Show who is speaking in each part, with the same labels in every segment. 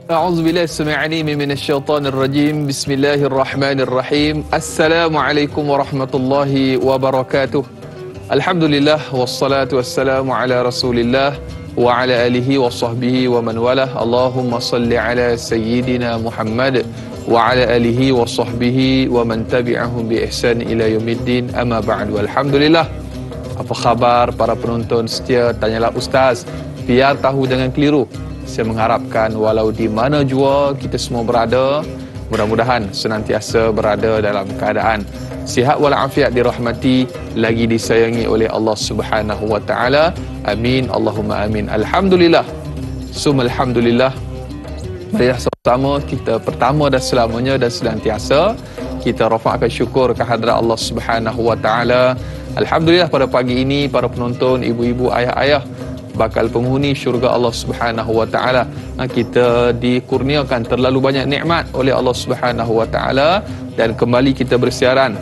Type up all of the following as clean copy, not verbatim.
Speaker 1: أعوذ بالله السميع العليم من الشيطان الرجيم. بسم الله الرحمن الرحيم. السلام عليكم ورحمة الله وبركاته. الحمد لله والصلاة والسلام على رسول الله وعلى آله وصحبه ومن والاه. اللهم صل على سيدنا محمد وعلى آله وصحبه ومن تبعهم بإحسان إلى يوم الدين. أما بعد. Alhamdulillah. Apa khabar para penonton setia Tanyalah Ustaz? Biar tahu jangan keliru. Saya mengharapkan walau di mana jua kita semua berada, mudah-mudahan senantiasa berada dalam keadaan sihat walafiat, dirahmati lagi disayangi oleh Allah Subhanahu wa taala. Amin Allahumma amin. Alhamdulillah. Summa alhamdulillah. Marilah sama-sama kita pertama dan selamanya dan senantiasa kita rafa'kan syukur kehadrat Allah Subhanahu wa taala. Alhamdulillah pada pagi ini para penonton, ibu-ibu, ayah-ayah, bakal penghuni syurga Allah Subhanahu wa taala. Kita dikurniakan terlalu banyak nikmat oleh Allah Subhanahu wa taala dan kembali kita bersiaran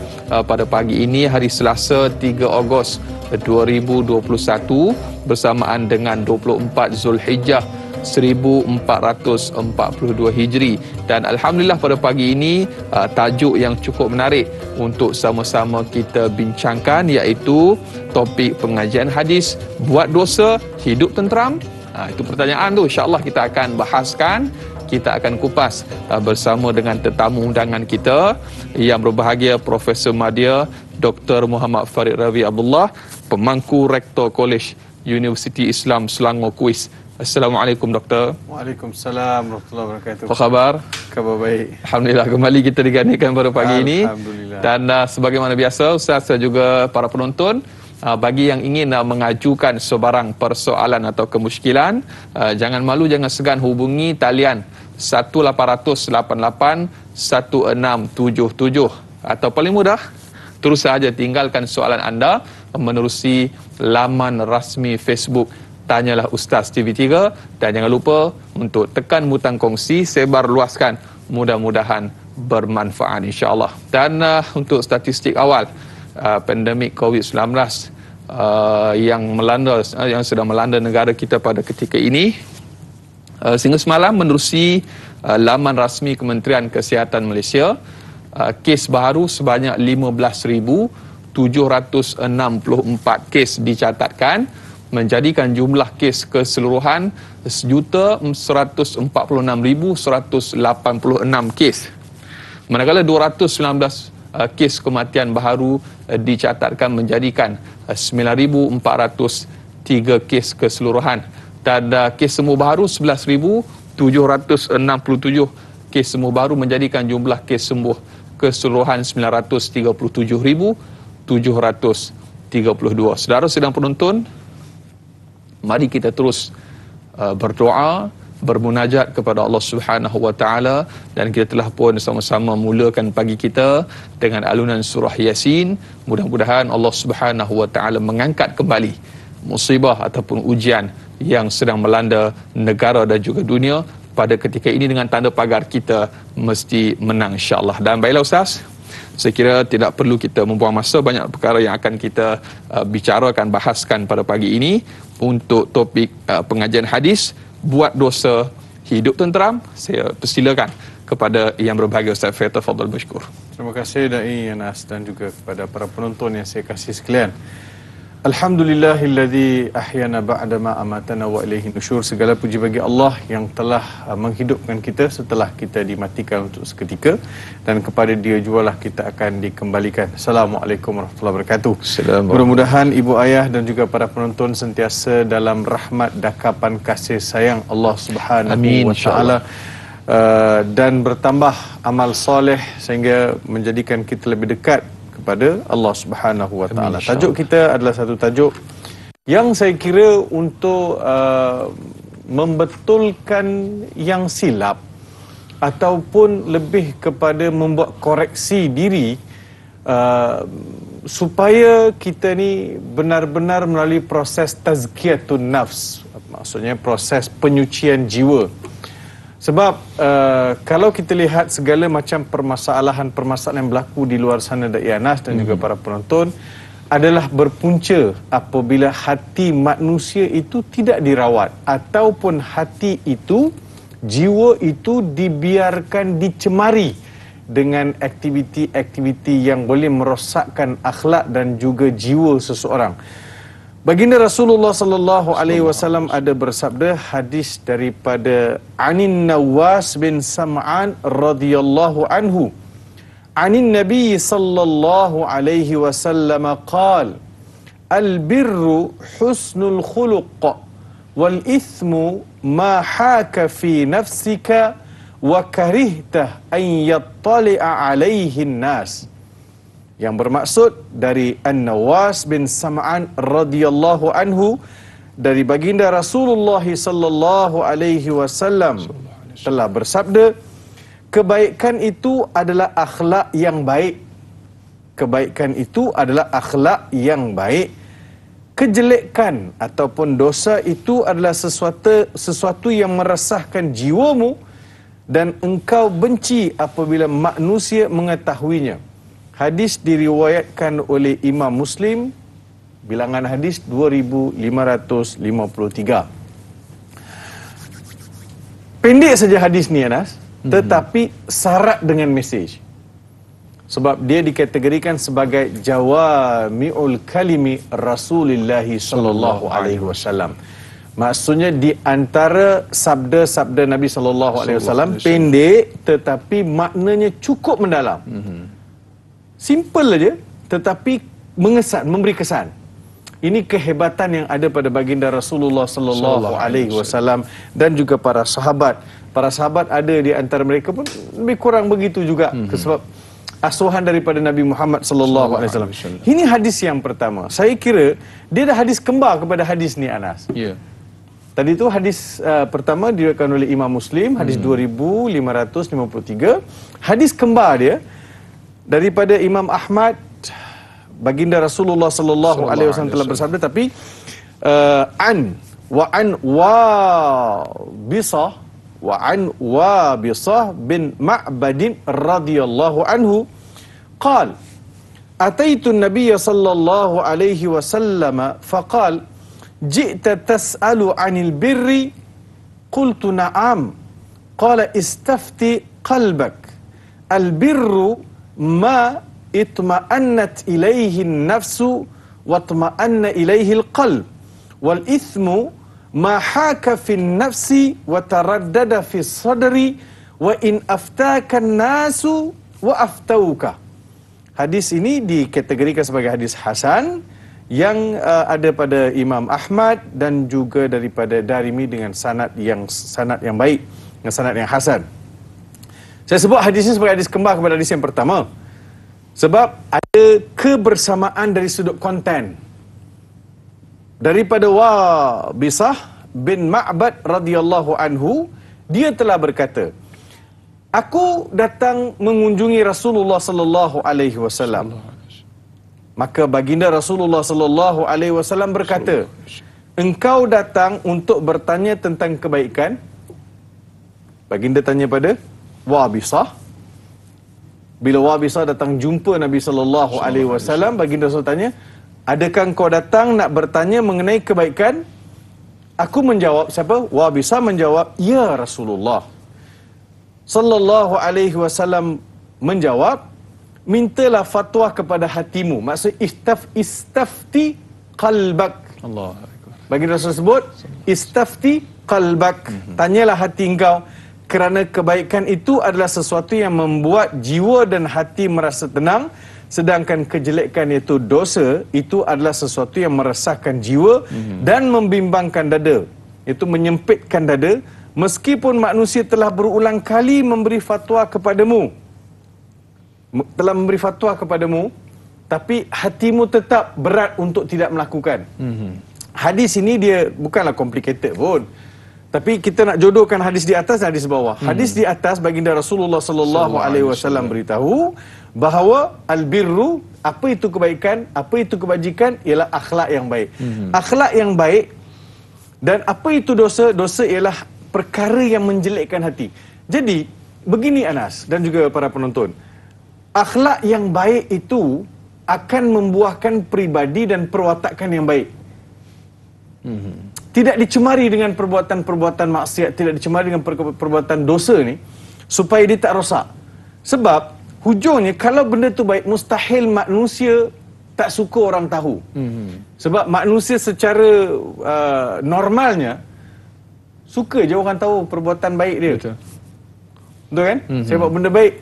Speaker 1: pada pagi ini hari Selasa 3 Ogos 2021 bersamaan dengan 24 Zulhijjah 1442 Hijri. Dan alhamdulillah pada pagi ini tajuk yang cukup menarik untuk sama-sama kita bincangkan, iaitu topik pengajian hadis, buat dosa hidup tenteram. Itu pertanyaan tu, insya-Allah kita akan bahaskan, kita akan kupas bersama dengan tetamu undangan kita yang berbahagia, Profesor Madya Dr. Muhammad Farid Ravi Abdullah, pemangku Rektor Kolej Universiti Islam Selangor Kuis. Assalamualaikum Doktor.
Speaker 2: Waalaikumsalam warahmatullahi wabarakatuh.
Speaker 1: Apa khabar?
Speaker 2: Khabar baik.
Speaker 1: Alhamdulillah, kembali kita digandakan pada pagi ini.
Speaker 2: Alhamdulillah.
Speaker 1: Dan sebagaimana biasa, Ustaz dan juga para penonton, bagi yang ingin mengajukan sebarang persoalan atau kemusykilan, jangan malu, jangan segan hubungi talian 18881677 atau paling mudah terus saja tinggalkan soalan anda menerusi laman rasmi Facebook Tanyalah Ustaz TV3, dan jangan lupa untuk tekan butang kongsi, sebar luaskan, mudah-mudahan bermanfaat insya-Allah. Dan untuk statistik awal pandemik COVID-19 yang sedang melanda negara kita pada ketika ini, sehingga semalam menerusi laman rasmi Kementerian Kesihatan Malaysia, kes baru sebanyak 15,764 kes dicatatkan, menjadikan jumlah kes keseluruhan 1,146,186 kes. Manakala 219 kes kematian baharu dicatatkan, menjadikan 9,403 kes keseluruhan. Dan kes sembuh baru 11,767 kes sembuh baru, menjadikan jumlah kes sembuh keseluruhan 937,732. Saudara sedang penonton, mari kita terus berdoa, bermunajat kepada Allah Subhanahu wa taala, dan kita telah pun sama-sama mulakan pagi kita dengan alunan surah Yasin. Mudah-mudahan Allah Subhanahu wa taala mengangkat kembali musibah ataupun ujian yang sedang melanda negara dan juga dunia pada ketika ini dengan tanda pagar kita mesti menang insya-Allah. Dan baiklah Ustaz, saya kira tidak perlu kita membuang masa, banyak perkara yang akan kita bicarakan, bahaskan pada pagi ini untuk topik pengajian hadis, buat dosa hidup tenteram. Saya persilakan kepada yang berbahagia Ustaz Farid, tafadhal mashkur.
Speaker 2: Terima kasih Dai Anas dan juga kepada para penonton yang saya kasih sekalian. Alhamdulillahilladzi ahyana ba'da ma amatana wa ilaihi nusyur. Segala puji bagi Allah yang telah menghidupkan kita setelah kita dimatikan untuk seketika, dan kepada Dia jualah kita akan dikembalikan. Assalamualaikum warahmatullahi wabarakatuh. Mudah-mudahan ibu ayah dan juga para penonton sentiasa dalam rahmat dakapan kasih sayang Allah Subhanahu wa taala, dan bertambah amal soleh sehingga menjadikan kita lebih dekat kepada Allah Subhanahu wa taala. Tajuk kita adalah satu tajuk yang saya kira untuk membetulkan yang silap ataupun lebih kepada membuat koreksi diri supaya kita ni benar-benar melalui proses tazkiyatun nafs, maksudnya proses penyucian jiwa. Sebab kalau kita lihat segala macam permasalahan-permasalahan yang berlaku di luar sana, Dai Anas dan juga para penonton, adalah berpunca apabila hati manusia itu tidak dirawat, ataupun hati itu jiwa itu dibiarkan dicemari dengan aktiviti-aktiviti yang boleh merosakkan akhlak dan juga jiwa seseorang. Baginda Rasulullah sallallahu alaihi wasallam ada bersabda, hadis daripada Anin Nawas bin Sam'an radhiyallahu anhu, Anin Nabi sallallahu alaihi wasallam qala, al-birru husnul khuluq wal ithmu ma haka fi nafsika wa karihtah an yattali'a alaihi nas. Yang bermaksud dari An-Nawas bin Sam'an radhiyallahu anhu, dari baginda Rasulullah sallallahu alaihi wasallam telah bersabda, kebaikan itu adalah akhlak yang baik. Kebaikan itu adalah akhlak yang baik. Kejelekan ataupun dosa itu adalah sesuatu yang meresahkan jiwamu dan engkau benci apabila manusia mengetahuinya. Hadis diriwayatkan oleh Imam Muslim, bilangan hadis 2553. Pendek saja hadis ni, Anas, tetapi syarat dengan mesej. Sebab dia dikategorikan sebagai jawami'ul kalimi Rasulullah sallallahu alaihi wasallam. Maksudnya di antara sabda-sabda Nabi sallallahu alaihi wasallam pendek tetapi maknanya cukup mendalam. Simple aja tetapi mengesan, memberi kesan. Ini kehebatan yang ada pada baginda Rasulullah sallallahu alaihi wasallam dan juga para sahabat. Para sahabat ada di antara mereka pun lebih kurang begitu juga, sebab asuhan daripada Nabi Muhammad sallallahu alaihi wasallam. Ini hadis yang pertama. Saya kira dia ada hadis kembar kepada hadis ni, Anas.
Speaker 1: Ya.
Speaker 2: Tadi tu hadis pertama diriwayatkan oleh Imam Muslim, hadis 2553. Hadis kembar dia daripada Imam Ahmad, baginda Rasulullah sallallahu alaihi wasallam telah bersabda, tapi an Wabisah bin Ma'badin radhiyallahu anhu qala ataitu an-nabiy sallallahu alaihi wasallam faqal ji'ta tas'alu 'anil birri qultu na'am qala istafti qalbak al-birru ma itma'annat ilayhi an-nafsu wa itma'anna ilayhi al-qalb wal ithmu ma haka fi nafsi wa taraddada fi sadri wa in aftaka an-nasu wa aftauka. Hadis ini dikategorikan sebagai hadis hasan yang ada pada Imam Ahmad dan juga daripada Darimi dengan sanad yang baik, dengan sanad yang hasan. Saya sebut hadis ini sebagai hadis kembar kepada hadis yang pertama sebab ada kebersamaan dari sudut konten. Daripada Wabisah bin Ma'bad radhiyallahu anhu, dia telah berkata, aku datang mengunjungi Rasulullah sallallahu alaihi wasallam. Maka baginda Rasulullah sallallahu alaihi wasallam berkata, engkau datang untuk bertanya tentang kebaikan? Baginda tanya pada Wabisah. Bila Wabisah datang jumpa Nabi sallallahu alaihi wasallam, baginda Rasul tanya, adakah engkau datang nak bertanya mengenai kebaikan? Aku menjawab, siapa? Wabisah menjawab, ya Rasulullah. Sallallahu alaihi wasallam menjawab, mintalah fatwa kepada hatimu. Maksud istafti qalbak.
Speaker 1: Allah.
Speaker 2: Bagi Rasul sebut, istafti qalbak. Tanyalah hati engkau, kerana kebaikan itu adalah sesuatu yang membuat jiwa dan hati merasa tenang. Sedangkan kejelekan iaitu dosa, itu adalah sesuatu yang meresahkan jiwa dan membimbangkan dada. Itu menyempitkan dada. Meskipun manusia telah berulang kali memberi fatwa kepadamu, tapi hatimu tetap berat untuk tidak melakukan. Hadis ini dia bukanlah complicated pun. Tapi kita nak jodohkan hadis di atas dan hadis bawah. Hadis di atas baginda Rasulullah sallallahu alaihi wasallam beritahu bahawa albirru, apa itu kebaikan, apa itu kebajikan, ialah akhlak yang baik. Akhlak yang baik. Dan apa itu dosa? Dosa ialah perkara yang menjelekkan hati. Jadi begini, Anas dan juga para penonton, akhlak yang baik itu akan membuahkan pribadi dan perwatakan yang baik. tidak dicemari dengan perbuatan-perbuatan maksiat, tidak dicemari dengan perbuatan dosa ni, supaya dia tak rosak. Sebab hujungnya kalau benda tu baik, mustahil manusia tak suka orang tahu. Sebab manusia secara normalnya suka je orang tahu perbuatan baik dia. Betul kan? Saya buat benda baik,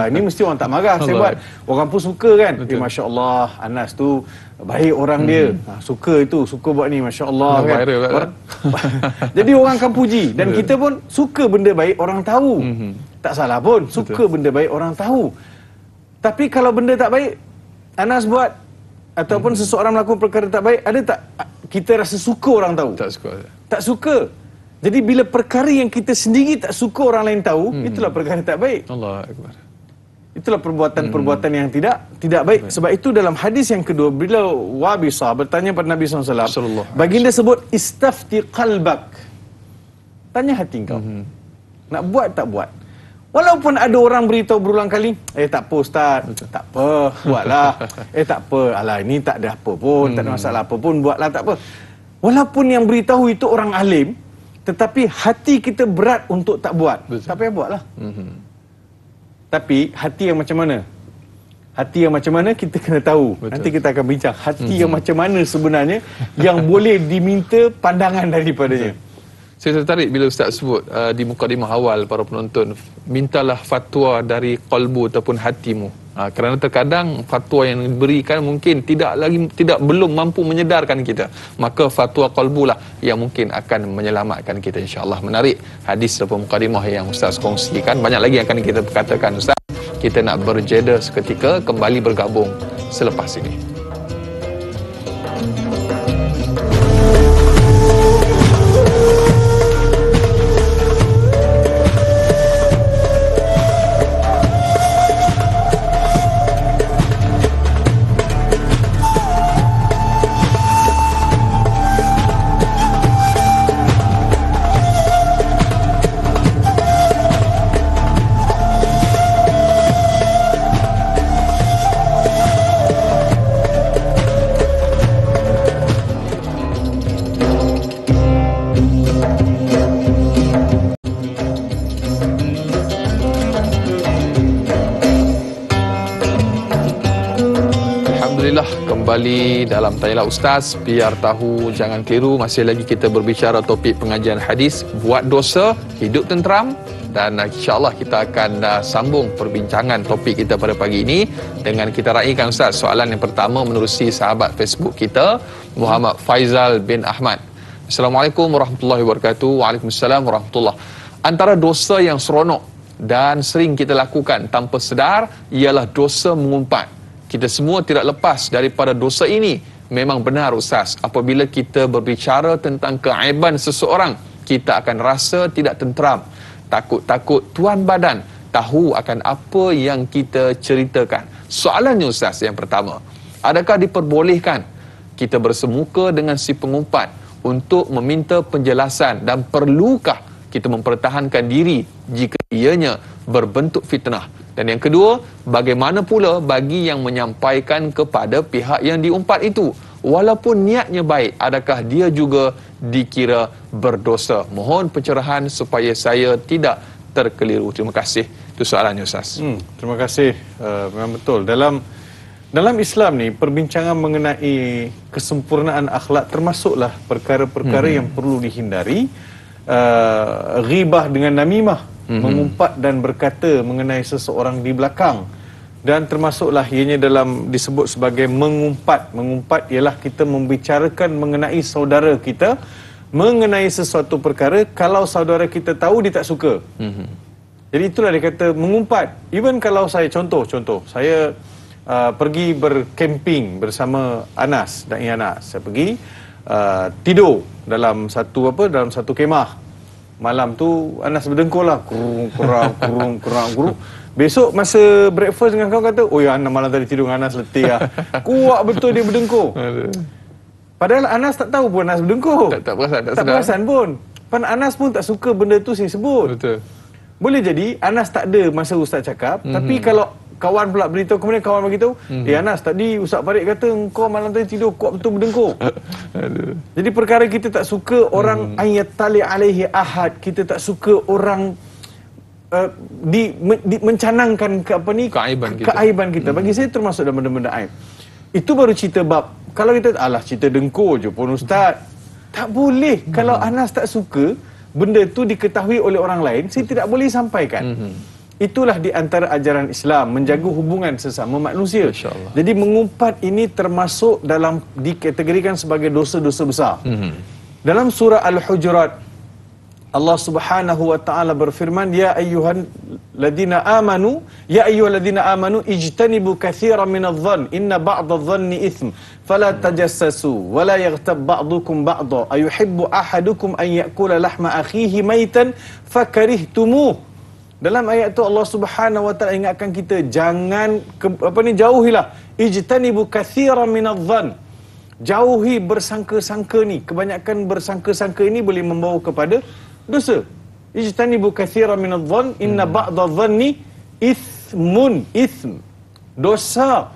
Speaker 2: ini mesti orang tak marah. Saya buat, orang pun suka kan. Masya Allah, Anas tu baik orang dia. Suka itu, suka buat ni, Masya Allah kan. Jadi orang akan puji. Dan kita pun suka benda baik orang tahu. Tak salah pun, suka benda baik orang tahu. Tapi kalau benda tak baik Anas buat, ataupun seseorang melakukan perkara tak baik, ada tak kita rasa suka orang tahu? Tak suka. Tak suka. Jadi bila perkara yang kita sendiri tak suka orang lain tahu, itulah perkara tak baik. Allah Akbar. Itulah perbuatan-perbuatan yang tidak baik. Sebab itu dalam hadis yang kedua, bila Wabisah bertanya pada Nabi SAW, baginda sebut, istafti qalbak. Tanya hati kau. Nak buat tak buat? Walaupun ada orang beritahu berulang kali, tak apa Ustaz, tak apa, buatlah. Tak apa, alah ini tak ada apa pun, tak ada masalah apa pun, buatlah, tak apa. Walaupun yang beritahu itu orang alim, tetapi hati kita berat untuk tak buat. Tak payah buatlah. Tapi hati yang macam mana? Hati yang macam mana kita kena tahu. Nanti kita akan bincang hati yang macam mana sebenarnya yang boleh diminta pandangan daripadanya.
Speaker 1: Saya tertarik bila Ustaz sebut di mukadimah awal para penonton, mintalah fatwa dari qalbu ataupun hatimu. Kerana terkadang fatwa yang diberikan mungkin belum mampu menyedarkan kita. Maka fatwa qalbu lah yang mungkin akan menyelamatkan kita, insya-Allah. Menarik hadis dalam mukadimah yang Ustaz kongsikan. Banyak lagi yang akan kita katakan, Ustaz. Kita nak berjeda seketika, kembali bergabung selepas ini. Kembali dalam Tanyalah Ustaz, biar tahu jangan keliru. Masih lagi kita berbicara topik pengajian hadis, buat dosa hidup tenteram. Dan insya-Allah kita akan sambung perbincangan topik kita pada pagi ini dengan kita raikan, Ustaz, soalan yang pertama menerusi sahabat Facebook kita, Muhammad Faizal bin Ahmad. Assalamualaikum warahmatullahi wabarakatuh. Waalaikumsalam warahmatullahi. Antara dosa yang seronok dan sering kita lakukan tanpa sedar ialah dosa mengumpat. Kita semua tidak lepas daripada dosa ini. Memang benar, Ustaz, apabila kita berbicara tentang keaiban seseorang, kita akan rasa tidak tenteram. Takut-takut tuan badan tahu akan apa yang kita ceritakan. Soalannya, Ustaz, yang pertama, adakah diperbolehkan kita bersemuka dengan si pengumpat untuk meminta penjelasan, dan perlukah kita mempertahankan diri jika ianya berbentuk fitnah? Dan yang kedua, bagaimana pula bagi yang menyampaikan kepada pihak yang diumpat itu? Walaupun niatnya baik, adakah dia juga dikira berdosa? Mohon pencerahan supaya saya tidak terkeliru. Terima kasih. Itu soalannya, Ustaz.
Speaker 2: Terima kasih. Memang betul. Dalam Islam ni, perbincangan mengenai kesempurnaan akhlak termasuklah perkara-perkara yang perlu dihindari. Ghibah dengan namimah, mengumpat dan berkata mengenai seseorang di belakang, dan termasuklah ianya dalam disebut sebagai mengumpat. Mengumpat ialah kita membicarakan mengenai saudara kita mengenai sesuatu perkara, kalau saudara kita tahu dia tak suka. Jadi itulah dia kata mengumpat. Even kalau saya contoh saya pergi berkemping bersama Anas dan Anas. Saya pergi tidur dalam satu kemah. Malam tu Anas berdengkur lah, kurang. Besok masa breakfast dengan kawan kata, oh ya, Anas malam tadi tidur dengan Anas letih lah. Kuat betul dia berdengkur. Padahal Anas tak tahu pun Anas berdengkur. Tak perasan pun. Anas pun tak suka benda tu saya sebut. Betul. Boleh jadi Anas tak ada masa Ustaz cakap, tapi kalau kawan pula beritahu, kemudian kawan beritahu, Anas, tadi Ustaz Farid kata engkau malam tadi tidur kuat betul berdengkur. Jadi perkara kita tak suka orang ayat tali alaihi ahad, kita tak suka orang mencanangkan keaiban kita. Bagi saya termasuk dalam benda-benda aib. Itu baru cerita bab. Kalau kita cerita dengkur je pun Ustaz, tak boleh. Kalau Anas tak suka benda tu diketahui oleh orang lain, saya tidak boleh sampaikan. Itulah di antara ajaran Islam, menjaga hubungan sesama manusia. Jadi mengumpat ini termasuk dalam dikategorikan sebagai dosa-dosa besar. Dalam surah Al-Hujurat, Allah Subhanahu wa taala berfirman, ya ayyuhalladzina amanu ijtanibu katsiran minadh-dhann inna ba'dadh-dhanni itsm fala tajassasu wa la yaghtab ba'dukum ba'dha ayuhibbu ahadukum an ya'kula lahma akhihi maitan fakarihtumuh. Dalam ayat tu Allah Subhanahu wa taala ingatkan kita jangan jauhilah ijtanibu katsiran minadh-dhann. Jauhi bersangka-sangka ni. Kebanyakan bersangka-sangka ini boleh membawa kepada dosa. Ijtanibu katsiran minadh-dhann inna ba'dadh-dhanni ithm. Dosa.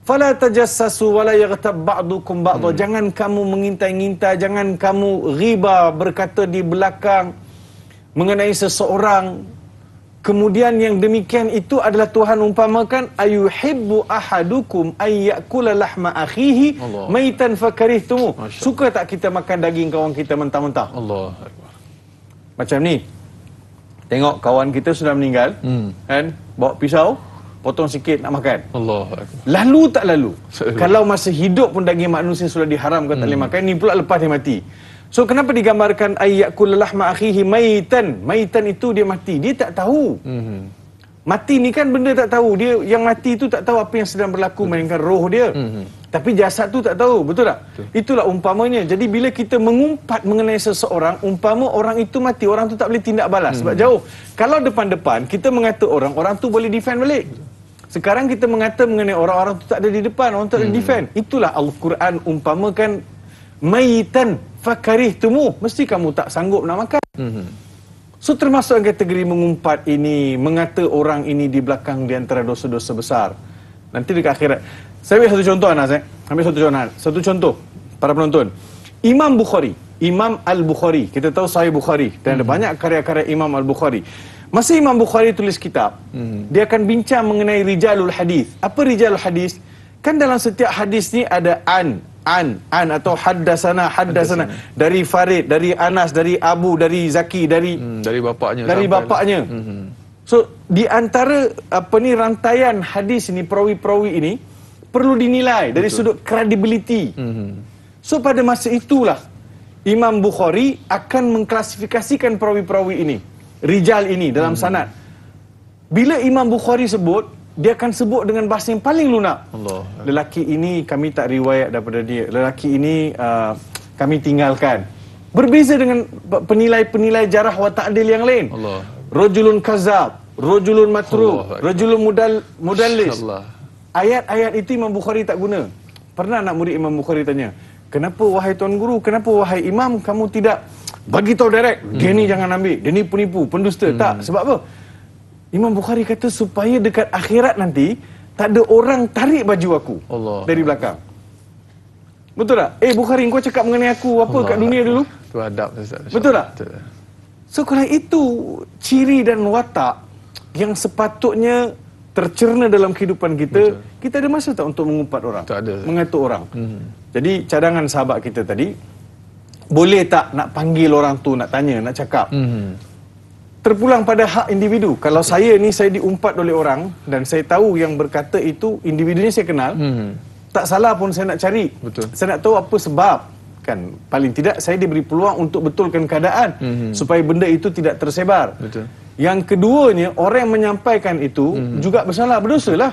Speaker 2: Fala tajassasu wa la yaghtab ba'dukum ba'dha. Jangan kamu mengintai-ngintai, jangan kamu riba, berkata di belakang mengenai seseorang. Kemudian yang demikian itu adalah Tuhan umpamakan ayuhibbu ahadukum ay ya'kula lahma akhihi maitan fakarihtumu. Suka tak kita makan daging kawan kita mentah-mentah? Allah. Macam ni. Tengok kawan kita sudah meninggal, kan? Bawa pisau, potong sikit nak makan. Allah. Lalu tak lalu. Kalau masa hidup pun daging manusia sudah diharamkan tak boleh makan, ni pula lepas dia mati. So kenapa digambarkan ayyakul lahma akhihi maitan? Maitan itu dia mati. Dia tak tahu. Mati ni kan benda tak tahu. Dia yang mati itu tak tahu apa yang sedang berlaku, melainkan roh dia. Tapi jasad tu tak tahu. Betul tak? Itulah umpamanya. Jadi bila kita mengumpat mengenai seseorang, umpama orang itu mati, orang tu tak boleh tindak balas sebab jauh. Kalau depan-depan kita mengata orang, orang tu boleh defend balik. Sekarang kita mengata mengenai orang-orang tu tak ada di depan, orang tak ada defend. Itulah Al-Quran umpamakan maitan fakarihtumu. Mesti kamu tak sanggup nak makan. So termasuk kategori mengumpat ini, mengata orang ini di belakang di antara dosa-dosa besar. Nanti dekat akhirat. Saya ambil satu contoh Anas. Satu contoh para penonton. Imam Al-Bukhari. Kita tahu Sahih Bukhari dan ada banyak karya-karya Imam Al-Bukhari. Masa Imam Bukhari tulis kitab, dia akan bincang mengenai rijalul hadis. Apa rijalul hadis? Kan dalam setiap hadis ni ada an atau haddasana dari Farid, dari Anas, dari Abu, dari Zaki, dari bapaknya. So di antara rantaian hadis ini, perawi-perawi ini perlu dinilai dari sudut credibility. So pada masa itulah Imam Bukhari akan mengklasifikasikan perawi-perawi ini, rijal ini dalam sanad. Bila Imam Bukhari sebut, dia akan sebut dengan bahasa yang paling lunak. Lelaki ini kami tak riwayat daripada dia. Lelaki ini kami tinggalkan. Berbeza dengan penilai-penilai jarah wa ta'dil yang lain. Rajulun kazab, rajulun matruk, rajulun mudallis. Ayat-ayat itu Imam Bukhari tak guna. Pernah anak murid Imam Bukhari tanya, kenapa wahai tuan guru, kenapa wahai imam kamu tidak bagi tahu direct, dia ni jangan ambil, dia ni penipu, pendusta. Tak, sebab apa? Imam Bukhari kata supaya dekat akhirat nanti tak ada orang tarik baju aku dari belakang. Betul tak? Bukhari, kau cakap mengenai aku apa kat dunia dulu?
Speaker 1: Itu adab.
Speaker 2: Betul tak? So kalau itu ciri dan watak yang sepatutnya tercerna dalam kehidupan kita, kita ada masa tak untuk mengumpat orang? Tak ada. Mengatur orang. Jadi cadangan sahabat kita tadi, boleh tak nak panggil orang tu, nak tanya, nak cakap? Terpulang pada hak individu. Kalau saya diumpat oleh orang dan saya tahu yang berkata itu individunya saya kenal, tak salah pun saya nak cari. Saya nak tahu apa sebab. Kan paling tidak saya diberi peluang untuk betulkan keadaan supaya benda itu tidak tersebar. Yang keduanya, orang yang menyampaikan itu juga bersalah, berdosa lah.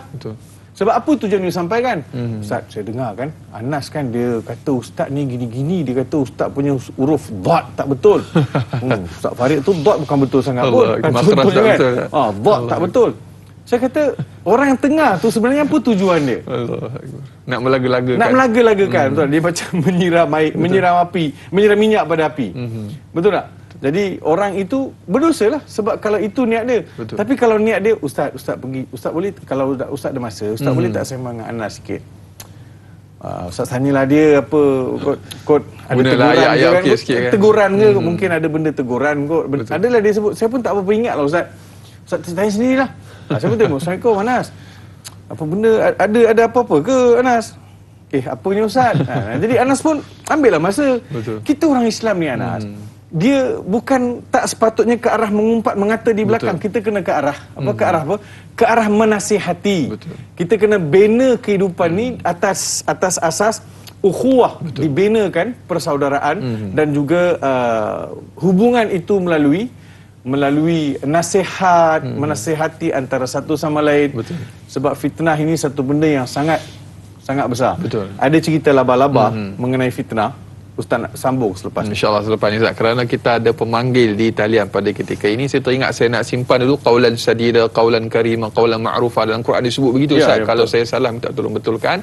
Speaker 2: Sebab apa tujuan dia sampaikan? Ustaz, saya dengar kan, Anas kan dia kata ustaz ni gini-gini, dia kata ustaz punya huruf dot tak betul. Ustaz Farid tu dot bukan betul sangat pun. Contohnya kan, dot tak betul. Saya kata, orang yang tengah tu sebenarnya apa tujuan dia?
Speaker 1: Nak melaga-lagakan.
Speaker 2: Nak melaga-lagakan, betul. Dia macam menyiram minyak pada api. Betul tak? Jadi orang itu berdosa lah sebab kalau itu niat dia.
Speaker 1: Betul.
Speaker 2: Tapi kalau niat dia, Ustaz pergi, Ustaz boleh, kalau Ustaz ada masa, Ustaz boleh tak sembang dengan Anas sikit? Ustaz tanyalah dia apa, kot ada
Speaker 1: Gunalah
Speaker 2: teguran
Speaker 1: ayat-ayat
Speaker 2: ke kan?
Speaker 1: okey sikit kan?
Speaker 2: Teguran ke, mungkin ada benda teguran kot.
Speaker 1: Betul.
Speaker 2: Adalah dia sebut, saya pun tak apa-apa ingat lah Ustaz. Ustaz tanya sendirilah. Saya pun tengok, Assalamualaikum Anas. Apa benda, ada apa-apa ke Anas? Apanya Ustaz? Jadi Anas pun ambil lah masa.
Speaker 1: Betul.
Speaker 2: Kita orang Islam ni Anas, dia bukan tak sepatutnya ke arah mengumpat mengata di belakang.
Speaker 1: Betul.
Speaker 2: Kita kena ke arah apa? Ke arah apa? Ke arah menasihati.
Speaker 1: Betul.
Speaker 2: Kita kena bina kehidupan ni atas asas ukhuwah.
Speaker 1: Betul.
Speaker 2: Dibinakan persaudaraan dan juga hubungan itu melalui nasihat, menasihati antara satu sama lain.
Speaker 1: Betul.
Speaker 2: Sebab fitnah ini satu benda yang sangat besar.
Speaker 1: Betul.
Speaker 2: Ada cerita laba-laba mengenai fitnah. Ustaz nak sambung selepas ni.
Speaker 1: InsyaAllah selepas ni Ustaz. Kerana kita ada pemanggil di talian pada ketika ini, saya teringat saya nak simpan dulu qaulan sadida, qaulan karima, qaulan ma'rufa. Dalam Quran disebut begitu Ustaz.
Speaker 2: Ya,
Speaker 1: Kalau
Speaker 2: betul.
Speaker 1: saya salah minta tolong betulkan.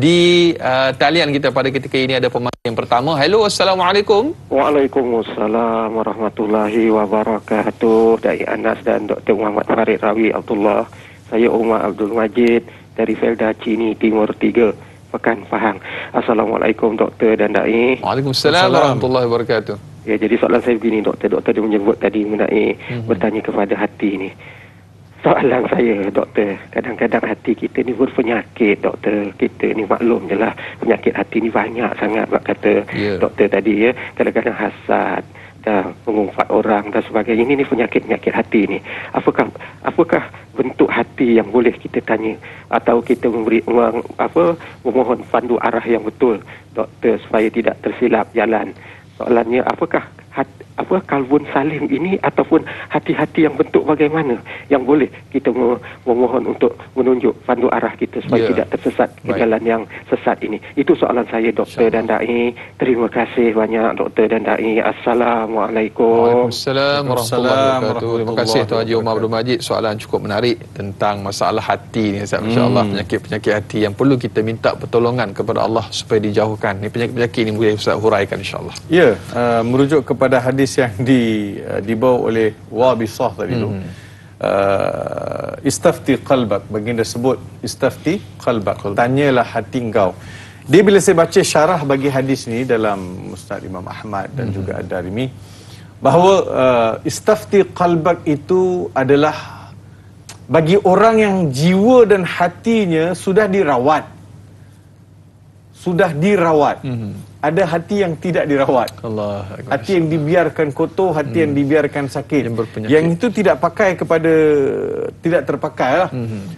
Speaker 1: Di talian kita pada ketika ini ada pemanggil yang pertama. Hello, Assalamualaikum.
Speaker 3: Waalaikumsalam warahmatullahi wabarakatuh. Dari Anas dan Dr. Muhammad Farid Rawi Abdullah. Saya Umar Abdul Majid dari Felda Cini Timur 3, Pekan Pahang. Assalamualaikum Doktor dan Dai.
Speaker 1: Waalaikumsalam warahmatullahi wabarakatuh.
Speaker 3: Ya, jadi soalan saya begini Doktor. Doktor dia menyebut tadi mengenai bertanya kepada hati ni. Soalan saya Doktor, kadang-kadang hati kita ni berpenyakit Doktor. Kita ni maklum je lah, penyakit hati ni banyak sangat bak kata Doktor tadi ya. Kadang-kadang hasad dan mengumpat orang dan sebagainya. Ini penyakit-penyakit hati ni. Apakah bentuk hati yang boleh kita tanya atau kita memohon pandu arah yang betul Doktor supaya tidak tersilap jalan. Soalannya apakah kalbun salim ini ataupun hati-hati yang bentuk bagaimana yang boleh kita memohon untuk menunjuk pandu arah kita supaya tidak tersesat ke jalan yang sesat ini. Itu soalan saya Doktor dan Dai. Terima kasih banyak Doktor dan Dai. Assalamualaikum.
Speaker 1: Waalaikumsalam warahmatullahi wabarakatuh. Terima kasih Tuan Haji Umar Abdul Majid. Soalan cukup menarik tentang masalah hati ni Ustaz. Masya-Allah, penyakit-penyakit hati yang perlu kita minta pertolongan kepada Allah supaya dijauhkan. Ni penyakit-penyakit ni boleh Ustaz huraikan insya-Allah.
Speaker 2: Ya, merujuk kepada hadis yang dibawa oleh Wabisah tadi tu. Istafti qalbak, baginda sebut istafti qalbak, tanyalah hati engkau. Dia bila saya baca syarah bagi hadis ni dalam Musnad Imam Ahmad dan juga Ad-Darimi, bahawa istafti qalbak itu adalah bagi orang yang jiwa dan hatinya sudah dirawat. Ada hati yang tidak dirawat.
Speaker 1: Allah.
Speaker 2: Hati yang dibiarkan kotor, hati yang dibiarkan sakit. Yang itu tidak terpakai lah.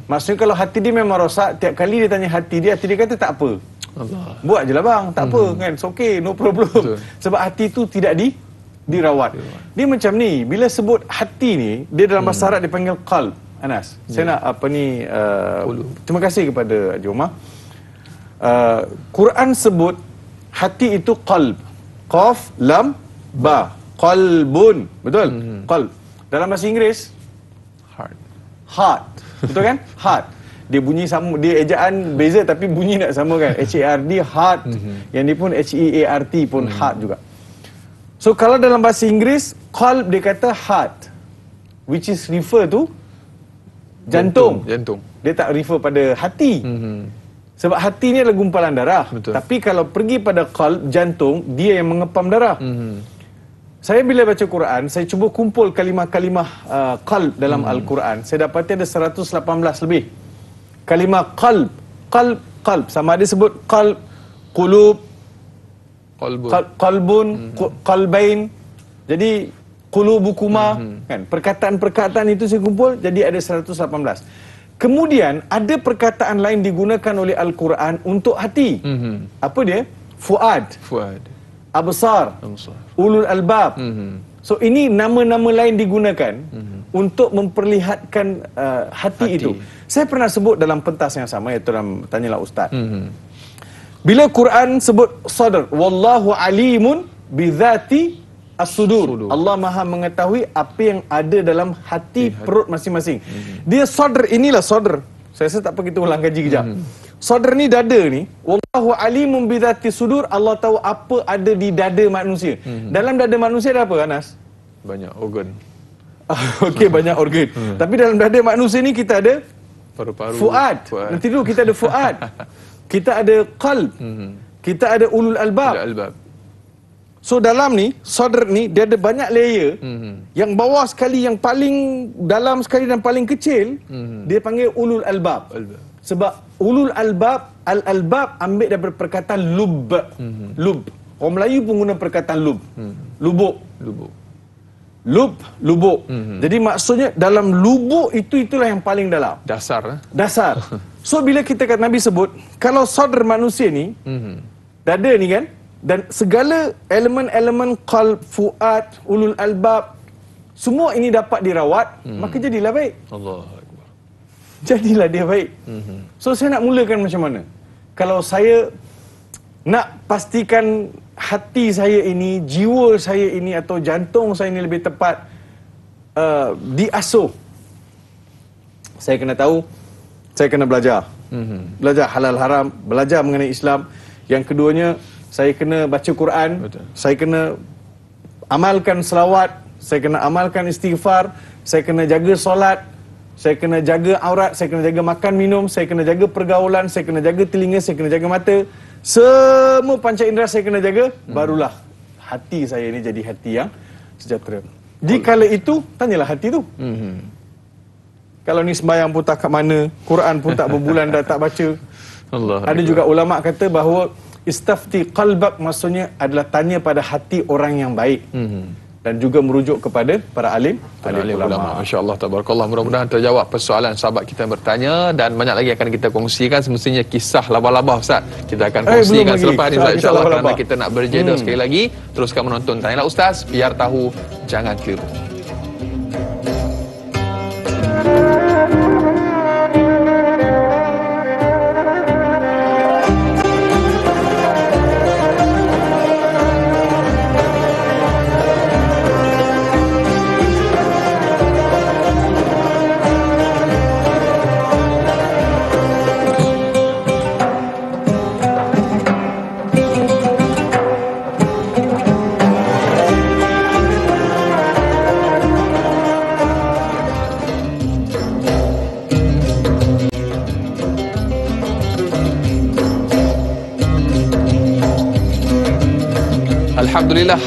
Speaker 2: Maksudnya kalau hati dia memang rosak, tiap kali dia tanya hati dia kata tak apa.
Speaker 1: Allah.
Speaker 2: Buat je lah bang, tak apa kan, it's okay, no problem.
Speaker 1: Betul.
Speaker 2: Sebab hati itu tidak dirawat. Dia macam ni, bila sebut hati ni, dia dalam bahasa Arab dipanggil qalb. Anas, saya nak terima kasih kepada Haji Umar. Quran sebut hati itu qalb. Qaf, lam, ba. Qalbun. Betul? Qalb. Dalam bahasa Inggeris, heart. Betul kan? Heart. Dia bunyi sama, dia ejaan beza tapi bunyi nak sama kan? H-A-R-D, heart. Yang ni pun H-E-A-R-T pun heart juga. So kalau dalam bahasa Inggeris, qalb dia kata heart, which is refer to jantung. Dia tak refer pada hati. Sebab hati ni adalah gumpalan darah.
Speaker 1: Betul.
Speaker 2: Tapi kalau pergi pada qalb, jantung, dia yang mengepam darah. Saya bila baca Quran, saya cuba kumpul kalimah-kalimah qalb dalam Al-Quran. Saya dapati ada 118 lebih. Kalimah qalb, qalb. Sama ada sebut qalb, qulub, qalbun, qalbain. Jadi qulubukuma, kan? Perkataan-perkataan itu saya kumpul, jadi ada 118. Kemudian ada perkataan lain digunakan oleh Al-Quran untuk hati. Apa dia? Fuad, absar, ulul albab. So ini nama-nama lain digunakan untuk memperlihatkan hati itu. Saya pernah sebut dalam pentas yang sama, iaitu dalam Tanyalah Ustaz. Bila Quran sebut sadr, wallahu alimun bizati as-sudur. Allah Maha mengetahui apa yang ada dalam hati perut masing-masing. Dia sadr, inilah sadr. Saya rasa tak apa kita ulang kaji kejap. Sadr ni dada ni, wallahu alimun bizati sudur, Allah tahu apa ada di dada manusia. Dalam dada manusia ada apa Anas?
Speaker 1: Banyak organ.
Speaker 2: Okey, banyak organ. Tapi dalam dada manusia ni kita ada
Speaker 1: Paru-paru.
Speaker 2: fuad. Nanti dulu kita ada fuad. Kita ada qalb. Kita ada ulul albab.
Speaker 1: Al-albab.
Speaker 2: So dalam ni, sadr ni dia ada banyak layer. Yang bawah sekali, yang paling dalam sekali dan paling kecil, dia panggil ulul albab. Sebab ulul albab, al-albab ambil daripada perkataan lub. Lub. Orang Melayu pun guna perkataan lub. Lubuk. Lubuk. Jadi maksudnya dalam lubuk itulah yang paling dalam.
Speaker 1: Dasar.
Speaker 2: Dasar. So bila kita kata Nabi sebut, kalau sadr manusia ni, dada ni kan, dan segala elemen-elemen qalb, fuad, ulul albab, semua ini dapat dirawat, maka jadilah baik.
Speaker 1: Allah Akbar.
Speaker 2: Jadilah dia baik. So saya nak mulakan macam mana? Kalau saya nak pastikan hati saya ini, jiwa saya ini atau jantung saya ini lebih tepat diasuh, saya kena tahu, saya kena belajar. Belajar halal haram, belajar mengenai Islam. Yang keduanya, saya kena baca Quran.
Speaker 1: Betul.
Speaker 2: Saya kena amalkan selawat, saya kena amalkan istighfar, saya kena jaga solat, saya kena jaga aurat, saya kena jaga makan minum, saya kena jaga pergaulan, saya kena jaga telinga, saya kena jaga mata. Semua panca indera saya kena jaga, barulah hati saya ini jadi hati yang sejahtera. Di kala itu, tanyalah hati tu. Kalau ni sembahyang pun tak kat mana, Quran pun tak berbulan dah tak baca.
Speaker 1: Allah.
Speaker 2: Ada juga ulama kata bahawa istafti qalbak maksudnya adalah tanya pada hati orang yang baik. Dan juga merujuk kepada para alim ulama.
Speaker 1: Masya-Allah, tabarakallah. Mudah-mudahan terjawab persoalan sahabat kita yang bertanya, dan banyak lagi akan kita kongsikan, semestinya kisah laba-laba Ustaz. Kita akan kongsikan selepas ini insya-Allah, kerana kita nak berjeda sekali lagi. Teruskan menonton Tanyalah Ustaz, biar tahu jangan keliru. Alhamdulillah,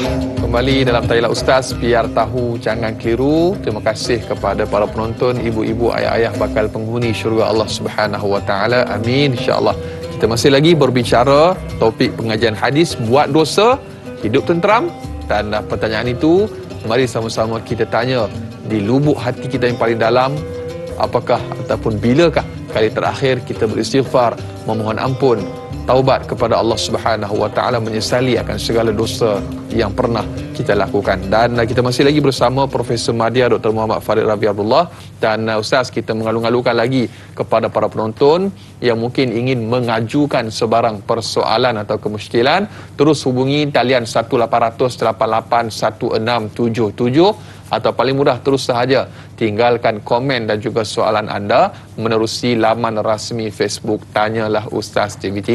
Speaker 1: kembali dalam Tanyalah Ustaz, biar tahu jangan keliru. Terima kasih kepada para penonton, ibu-ibu, ayah-ayah bakal penghuni syurga Allah Subhanahu Wa Taala. Amin, insya-Allah. Kita masih lagi berbicara topik pengajian hadis, buat dosa, hidup tenteram. Dan pertanyaan itu, mari sama-sama kita tanya, di lubuk hati kita yang paling dalam, apakah ataupun bilakah kali terakhir kita beristighfar, memohon ampun, taubat kepada Allah Subhanahu Wa Taala, menyesali akan segala dosa yang pernah kita lakukan. Dan kita masih lagi bersama Profesor Madya Dr. Muhammad Farid Ravi Abdullah. Dan Ustaz, kita mengalu-alukan lagi kepada para penonton yang mungkin ingin mengajukan sebarang persoalan atau kemusykilan, terus hubungi talian 1-800-88-1677, atau paling mudah terus sahaja tinggalkan komen dan juga soalan anda menerusi laman rasmi Facebook Tanyalah Ustaz TV3.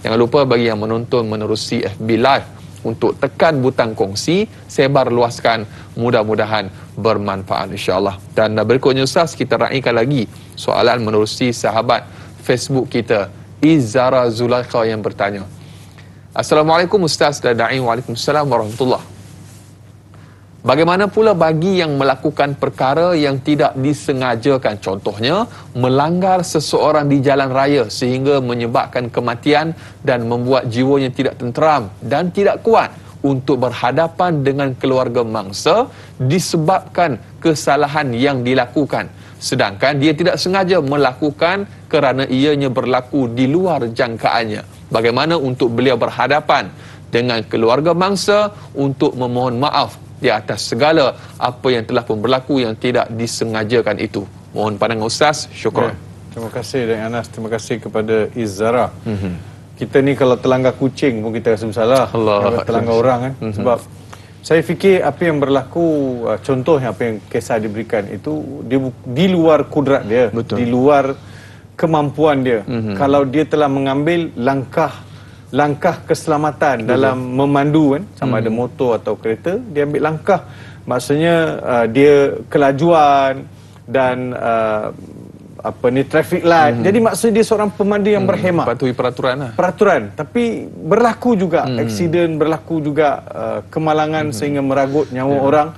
Speaker 1: Jangan lupa bagi yang menonton menerusi FB Live untuk tekan butang kongsi, sebar luaskan, mudah-mudahan bermanfaat insya-Allah. Dan berikutnya Ustaz, kita raikan lagi soalan menerusi sahabat Facebook kita Izara Zulaikha yang bertanya. Assalamualaikum Ustaz dan Da'i. Waalaikumsalam warahmatullahi. Bagaimana pula bagi yang melakukan perkara yang tidak disengajakan, contohnya melanggar seseorang di jalan raya sehingga menyebabkan kematian dan membuat jiwanya tidak tenteram dan tidak kuat untuk berhadapan dengan keluarga mangsa disebabkan kesalahan yang dilakukan, sedangkan dia tidak sengaja melakukan kerana ianya berlaku di luar jangkaannya. Bagaimana untuk beliau berhadapan dengan keluarga mangsa untuk memohon maaf di atas segala apa yang telah pun berlaku yang tidak disengajakan itu? Mohon pandangan Ustaz. Syukran.
Speaker 2: Terima kasih dan Anas, terima kasih kepada Izzara. Kita ni kalau telanggar kucing pun kita rasa bersalah. Telanggar orang kan. Sebab saya fikir apa yang berlaku, contohnya apa yang kisah diberikan itu di luar kudrat dia. Betul. Di luar kemampuan dia. Kalau dia telah mengambil langkah keselamatan dalam memandu kan, sama ada motor atau kereta, dia ambil langkah Maksudnya dia kelajuan dan traffic light. Jadi maksudnya dia seorang pemandu yang berhemah.
Speaker 1: Patuhi peraturan lah.
Speaker 2: Peraturan. Tapi berlaku juga aksiden, berlaku juga kemalangan sehingga meragut nyawa orang.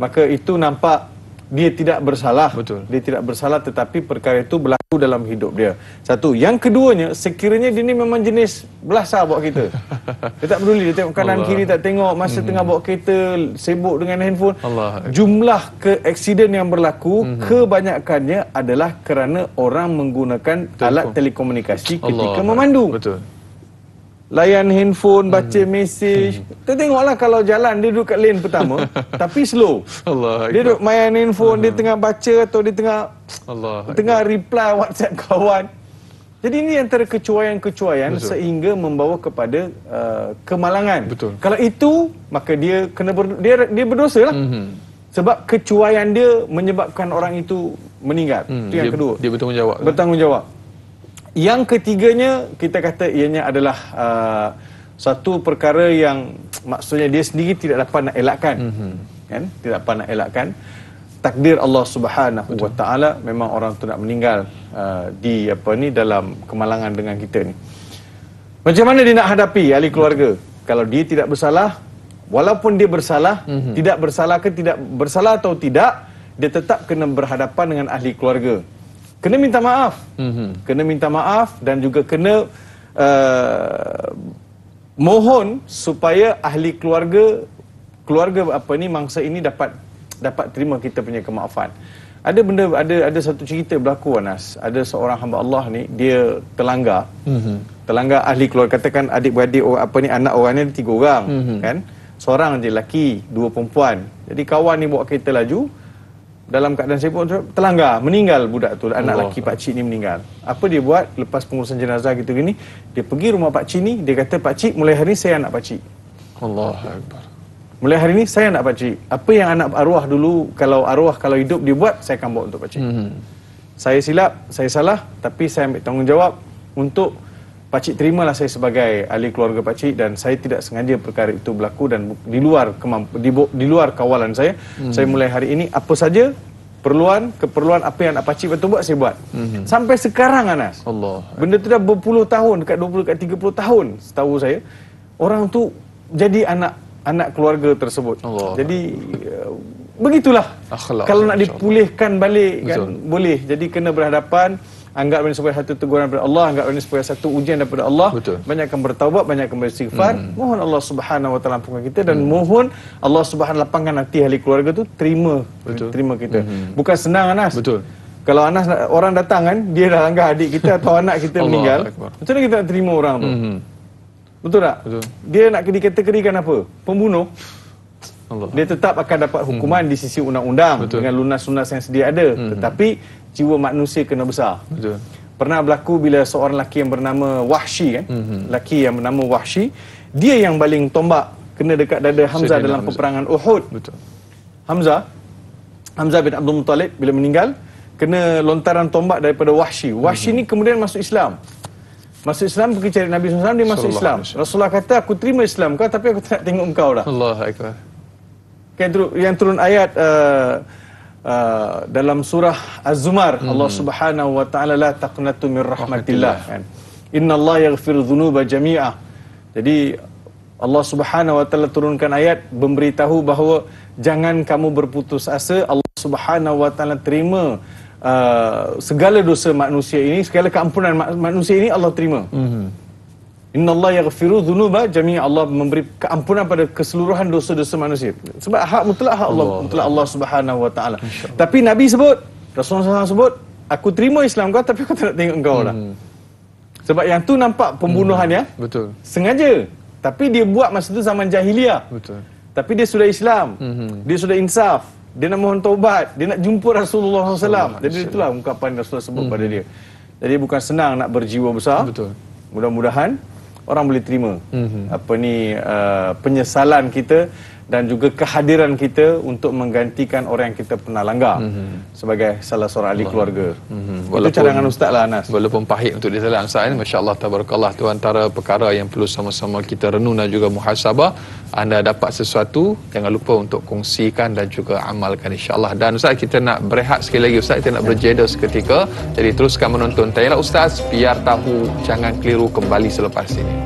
Speaker 2: Maka itu nampak dia tidak bersalah.
Speaker 1: Betul.
Speaker 2: Dia tidak bersalah, tetapi perkara itu berlaku dalam hidup dia. Satu. Yang keduanya, sekiranya dia ni memang jenis belasah bawa kereta. Dia tak peduli, dia tengok kanan kiri tak tengok, masa tengah bawa kereta sibuk dengan handphone. Jumlah keaksiden yang berlaku kebanyakannya adalah kerana orang menggunakan alat telekomunikasi ketika memandu.
Speaker 1: Betul.
Speaker 2: Layan handphone, baca mesej. Kita tengoklah kalau jalan dia duduk kat lane pertama tapi slow. Dia duduk main handphone, dia tengah baca atau dia tengah reply WhatsApp kawan. Jadi ini antara kecuaian-kecuaian sehingga membawa kepada kemalangan.
Speaker 1: Betul.
Speaker 2: Kalau itu, maka dia kena dia berdosa lah. Sebab kecuaian dia menyebabkan orang itu meninggal. Itu yang kedua.
Speaker 1: Dia bertanggungjawab.
Speaker 2: Bertanggungjawab. Yang ketiganya, kita kata ianya adalah satu perkara yang maksudnya dia sendiri tidak dapat nak elakkan. Kan? Tidak dapat nak elakkan. Takdir Allah Subhanahu wa taala, memang orang tu nak meninggal di dalam kemalangan dengan kita ni. Macam mana dia nak hadapi ahli keluarga? Kalau dia tidak bersalah, walaupun dia bersalah, tidak bersalah ke tidak bersalah atau tidak, dia tetap kena berhadapan dengan ahli keluarga. Kena minta maaf. Kena minta maaf dan juga kena mohon supaya ahli keluarga mangsa ini dapat terima kita punya kemaafan. Ada satu cerita berlaku, Anas. Ada seorang hamba Allah ni, dia terlanggar. Terlanggar ahli keluarga, katakan adik-beradik anak orangnya ada 3 orang, kan? Seorang je lelaki, 2 perempuan. Jadi kawan ni bawa kereta laju, dalam keadaan sibuk terlanggar, meninggal budak tu, anak lelaki pakcik ni meninggal. Apa dia buat lepas pengurusan jenazah gitu gini? Dia pergi rumah pakcik ni, dia kata, "Pakcik, mulai hari ni saya anak pakcik."
Speaker 1: Allahuakbar.
Speaker 2: Mulai hari ni saya anak pakcik. Apa yang anak arwah dulu, kalau hidup dia buat, saya akan buat untuk pakcik. Saya silap, saya salah, tapi saya ambil tanggungjawab untuk pakcik terimalah saya sebagai ahli keluarga pakcik, dan saya tidak sengaja perkara itu berlaku dan di luar kawalan saya. Saya mulai hari ini apa saja keperluan apa yang nak pakcik betul buat, saya buat. Sampai sekarang, Anas. Benda tu dah berpuluh tahun, dekat 20 dekat 30 tahun setahu saya. Orang tu jadi anak keluarga tersebut. Jadi begitulah. Akhlak. Kalau nak dipulihkan balik kan boleh. Jadi kena berhadapan. Anggap ini sebagai satu teguran daripada Allah, anggap ini sebagai satu ujian daripada Allah. Banyakkan bertaubat, banyakkan beristighfar. Mohon Allah Subhanahu wa taala ampunkan kita, dan mohon Allah Subhanahu lapangkan hati ahli keluarga tu terima kita. Bukan senang, Anas. Kalau Anas, orang datang kan, dia dah langgar adik kita atau anak kita meninggal. Macam mana kita nak terima orang tu? Betul tak? Dia nak dikategorikan apa? Pembunuh. Dia tetap akan dapat hukuman di sisi undang-undang dengan lunas-lunas yang sedia ada. Tetapi jiwa manusia kena besar. Pernah berlaku bila seorang lelaki yang bernama Wahsy kan? Lelaki yang bernama Wahsy, dia yang baling tombak kena dekat dada Hamzah dalam peperangan Uhud. Hamzah bin Abdul Muttalib bila meninggal kena lontaran tombak daripada Wahsy. Wahsy ni kemudian masuk Islam. Masuk Islam, pergi cari Nabi SAW, dia masuk Islam. Rasulullah kata, "Aku terima Islam kau, tapi aku tak tengok engkau dah." Allahuakbar. Yang turun ayat dalam surah Az-Zumar, Allah Subhanahu wa taala, "La taqnatu min rahmatillah." Kan? "Innallaha yaghfiru dzunuba jami'a." Jadi Allah Subhanahu wa taala turunkan ayat memberitahu bahawa jangan kamu berputus asa. Allah Subhanahu wa taala terima segala dosa manusia ini, segala keampunan manusia ini Allah terima. Innallaha yaghfiru dzunuba jami'a. Allah memberi keampunan pada keseluruhan dosa-dosa manusia. Sebab hak mutlak mutlak Allah Subhanahu wa taala. Tapi Nabi sebut, Rasulullah SAW sebut, "Aku terima Islam kau, tapi aku tak nak tengok engkau dah." Sebab yang tu nampak pembunuhan ya. Sengaja. Tapi dia buat masa tu zaman jahiliah. Tapi dia sudah Islam. Dia sudah insaf. Dia nak mohon taubat, dia nak jumpa Rasulullah SAW. Jadi itulah ungkapan Rasulullah sebut pada dia. Jadi bukan senang nak berjiwa besar. Mudah-mudahan orang boleh terima penyesalan kita dan juga kehadiran kita untuk menggantikan orang yang kita pernah langgar sebagai salah seorang ahli keluarga. Itu cadangan Ustaz lah, Anas.
Speaker 1: Walaupun pahit untuk ditelan Ustaz, masya-Allah tabarakallah, itu antara perkara yang perlu sama-sama kita renung dan juga muhasabah. Anda dapat sesuatu, jangan lupa untuk kongsikan dan juga amalkan, insya-Allah. Dan Ustaz, kita nak berehat sekali lagi Ustaz, kita nak berjeda seketika. Jadi teruskan menonton Tanyalah Ustaz, biar tahu jangan keliru, kembali selepas ini.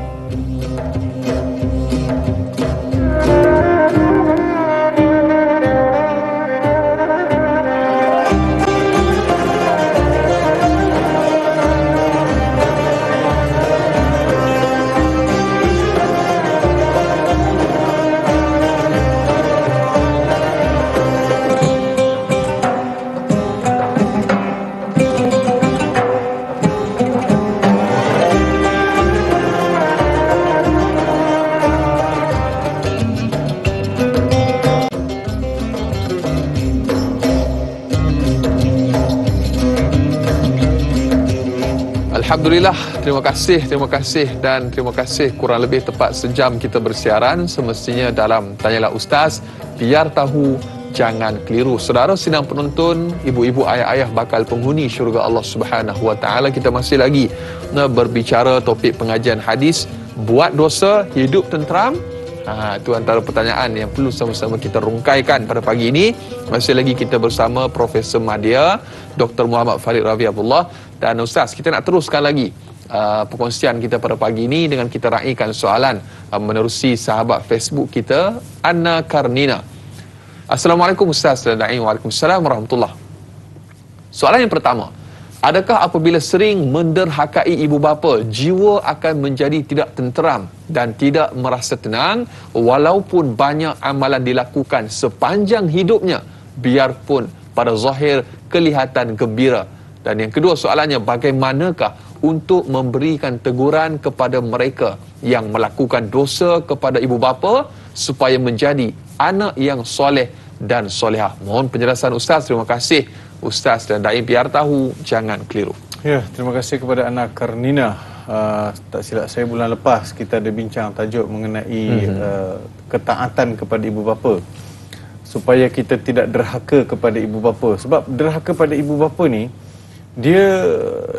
Speaker 1: Alhamdulillah, terima kasih dan terima kasih. Kurang lebih tepat sejam kita bersiaran. Semestinya dalam Tanyalah Ustaz, biar tahu jangan keliru. Saudara sidang penonton, ibu-ibu, ayah-ayah bakal penghuni syurga Allah Subhanahu Wa Taala, kita masih lagi berbicara topik pengajian hadis, buat dosa hidup tenteram. Itu antara pertanyaan yang perlu sama-sama kita rungkaikan pada pagi ini. Masih lagi kita bersama Profesor Madya, Dr. Muhammad Farid Ravi Abdullah. Dan Ustaz, kita nak teruskan lagi perkongsian kita pada pagi ini dengan kita raikan soalan menerusi sahabat Facebook kita, Anna Karnina. Assalamualaikum Ustaz dan Da'i. Waalaikumsalam warahmatullahi. Soalan yang pertama, adakah apabila sering menderhakai ibu bapa, jiwa akan menjadi tidak tenteram dan tidak merasa tenang walaupun banyak amalan dilakukan sepanjang hidupnya, biarpun pada zahir kelihatan gembira? Dan yang kedua soalannya, bagaimanakah untuk memberikan teguran kepada mereka yang melakukan dosa kepada ibu bapa supaya menjadi anak yang soleh dan solehah? Mohon penjelasan Ustaz. Terima kasih Ustaz dan Da'i, biar tahu jangan keliru.
Speaker 2: Ya, terima kasih kepada Anna Karnina. Tak silap saya bulan lepas kita ada bincang tajuk mengenai ketaatan kepada ibu bapa, supaya kita tidak derhaka kepada ibu bapa. Sebab derhaka pada ibu bapa ni, dia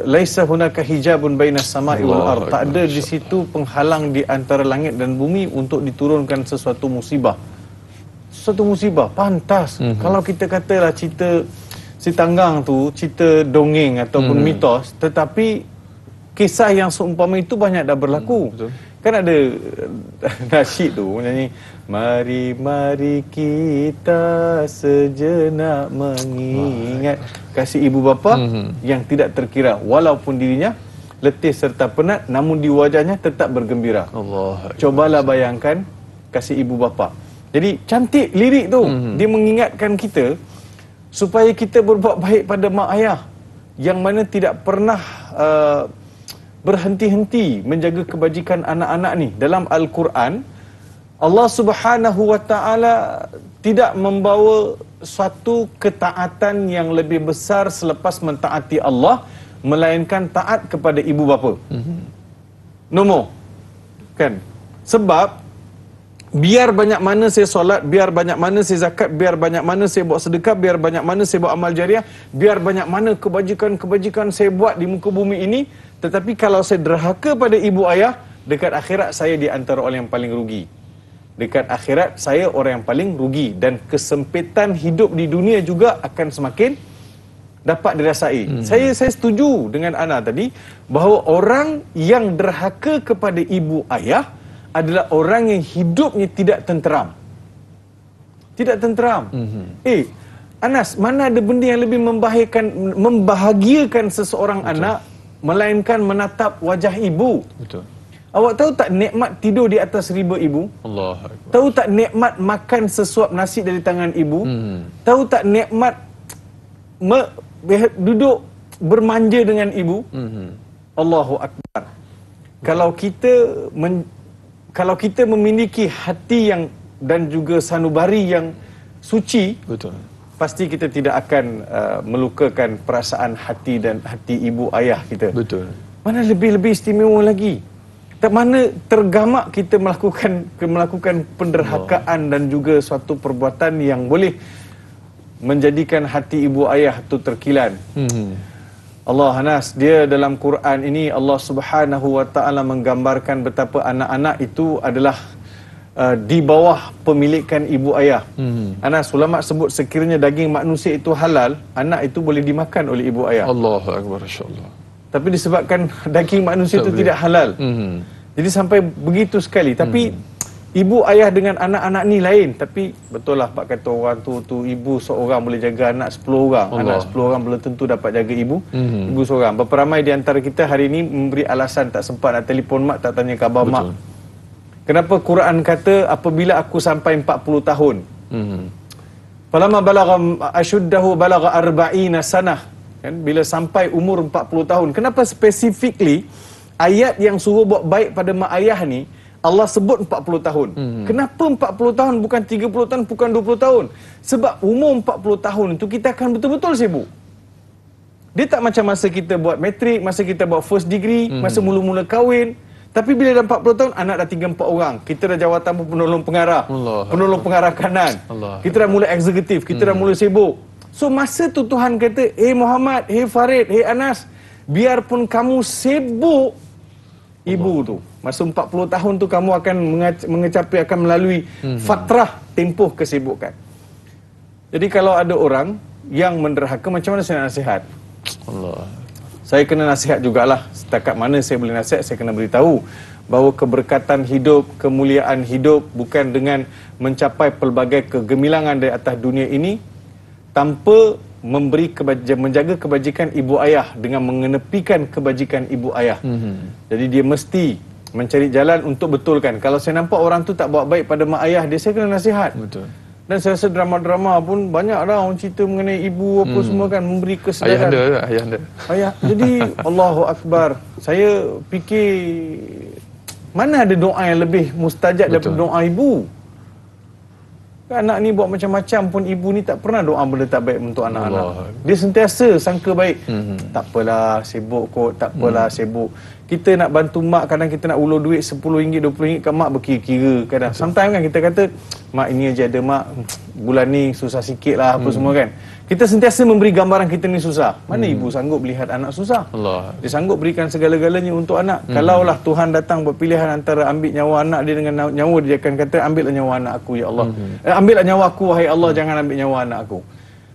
Speaker 2: laisa hunaka hijabun bainas sama'i wal ard. Tak ada di situ penghalang di antara langit dan bumi untuk diturunkan sesuatu musibah. Sesuatu musibah pantas. Kalau kita katalah cerita si Tanggang tu cerita dongeng ataupun mitos, tetapi kisah yang seumpama itu banyak dah berlaku. Kan ada nasyid tu menyanyi, mari mari kita sejenak mengingat kasih ibu bapa yang tidak terkira, walaupun dirinya letih serta penat, namun di wajahnya tetap bergembira. Cobalah bayangkan kasih ibu bapa. Jadi cantik lirik tu. Dia mengingatkan kita supaya kita berbuat baik pada mak ayah, yang mana tidak pernah berhenti-henti menjaga kebajikan anak-anak ni. Dalam Al-Quran, Allah Subhanahu Wa Taala tidak membawa suatu ketaatan yang lebih besar selepas mentaati Allah, melainkan taat kepada ibu bapa. Nombor, kan? Sebab biar banyak mana saya solat, biar banyak mana saya zakat, biar banyak mana saya buat sedekah, biar banyak mana saya buat amal jariah, biar banyak mana kebajikan-kebajikan saya buat di muka bumi ini, tetapi kalau saya derhaka pada ibu ayah, dekat akhirat saya di antara orang yang paling rugi. Dekat akhirat saya orang yang paling rugi, dan kesempitan hidup di dunia juga akan semakin dapat dirasai. Saya setuju dengan Ana tadi bahawa orang yang derhaka kepada ibu ayah adalah orang yang hidupnya tidak tenteram. Tidak tenteram. Anas, mana ada benda yang lebih membahagiakan seseorang anak melainkan menatap wajah ibu?
Speaker 1: Betul.
Speaker 2: Awak tahu tak nikmat tidur di atas riba ibu?
Speaker 1: Allah.
Speaker 2: Tahu tak nikmat makan sesuap nasi dari tangan ibu? Tahu tak nikmat duduk bermanja dengan ibu? Allahu Akbar. Kalau kita memiliki hati yang dan juga sanubari yang suci, betul, pasti kita tidak akan melukakan perasaan hati dan hati ibu ayah kita.
Speaker 1: Betul.
Speaker 2: Mana lebih-lebih istimewa lagi tak mana tergamak kita melakukan penderhakaan dan juga suatu perbuatan yang boleh menjadikan hati ibu ayah tu terkilan. Allah, Anas, dia dalam Quran ini Allah Subhanahu wa taala menggambarkan betapa anak-anak itu adalah di bawah pemilikan ibu ayah. Anas, ulama sebut sekiranya daging manusia itu halal, anak itu boleh dimakan oleh ibu ayah.
Speaker 1: Allahu akbar, insyaallah.
Speaker 2: Tapi disebabkan daging manusia itu tidak halal. Jadi sampai begitu sekali. Tapi ibu ayah dengan anak-anak ni lain. Tapi betul lah Pak kata orang tu ibu seorang boleh jaga anak 10 orang. Anak 10 orang belum tentu dapat jaga ibu. Ibu seorang. Berapa ramai di antara kita hari ini memberi alasan tak sempat nak telefon mak, tak tanya khabar mak. Kenapa Quran kata apabila aku sampai 40 tahun. Falamma balagha ashuddahu balagha 40 sanah. Kan, bila sampai umur 40 tahun. Kenapa specifically ayat yang suruh buat baik pada mak ayah ni Allah sebut 40 tahun. Kenapa 40 tahun bukan 30 tahun, bukan 20 tahun? Sebab umur 40 tahun itu kita akan betul-betul sibuk. Dia tak macam masa kita buat matrik, masa kita buat first degree, masa mula-mula kahwin. Tapi bila dah 40 tahun, anak dah 3-4 orang. Kita dah jawatan penolong pengarah, penolong pengarah kanan. Kita dah mula eksekutif, kita dah mula sibuk. So masa tu Tuhan kata, hey Muhammad, hey Farid, hey Anas, biarpun kamu sibuk, ibu tu masa 40 tahun tu kamu akan mengecapi, akan melalui fatrah tempoh kesibukan. Jadi kalau ada orang yang menderhaka, macam mana saya nak nasihat?
Speaker 1: Allah.
Speaker 2: Saya kena nasihat jugalah. Setakat mana saya boleh nasihat, saya kena beritahu bahawa keberkatan hidup, kemuliaan hidup bukan dengan mencapai pelbagai kegemilangan dari atas dunia ini tanpa menjaga kebajikan ibu ayah dengan mengenepikan kebajikan ibu ayah. Jadi dia mesti mencari jalan untuk betulkan. Kalau saya nampak orang tu tak buat baik pada mak ayah dia, saya kena nasihat.
Speaker 1: Betul.
Speaker 2: Dan saya rasa drama-drama pun banyak dah orang cerita mengenai ibu apa semua kan, memberi kesedaran.
Speaker 1: Ayah anda.
Speaker 2: Jadi Allahu Akbar. Saya fikir mana ada doa yang lebih mustajab daripada doa ibu. Anak ni buat macam-macam pun ibu ni tak pernah doa benda tak baik untuk anak-anak. Dia sentiasa sangka baik. Tak apalah, sibuk kot, tak apalah, sibuk. Kita nak bantu mak, kadang kita nak ulur duit RM10, RM20 kat mak berkira-kira kadang. Sometimes kan kita kata, mak ini aja ada mak, bulan ni susah sikit lah apa semua kan. Kita sentiasa memberi gambaran kita ni susah. Mana ibu sanggup melihat anak susah? Dia sanggup berikan segala-galanya untuk anak. Kalaulah Tuhan datang buat pilihan antara ambil nyawa anak dia dengan nyawa dia, akan kata ambillah nyawa anak aku ya Allah. Ambillah nyawa aku wahai Allah, jangan ambil nyawa anak aku.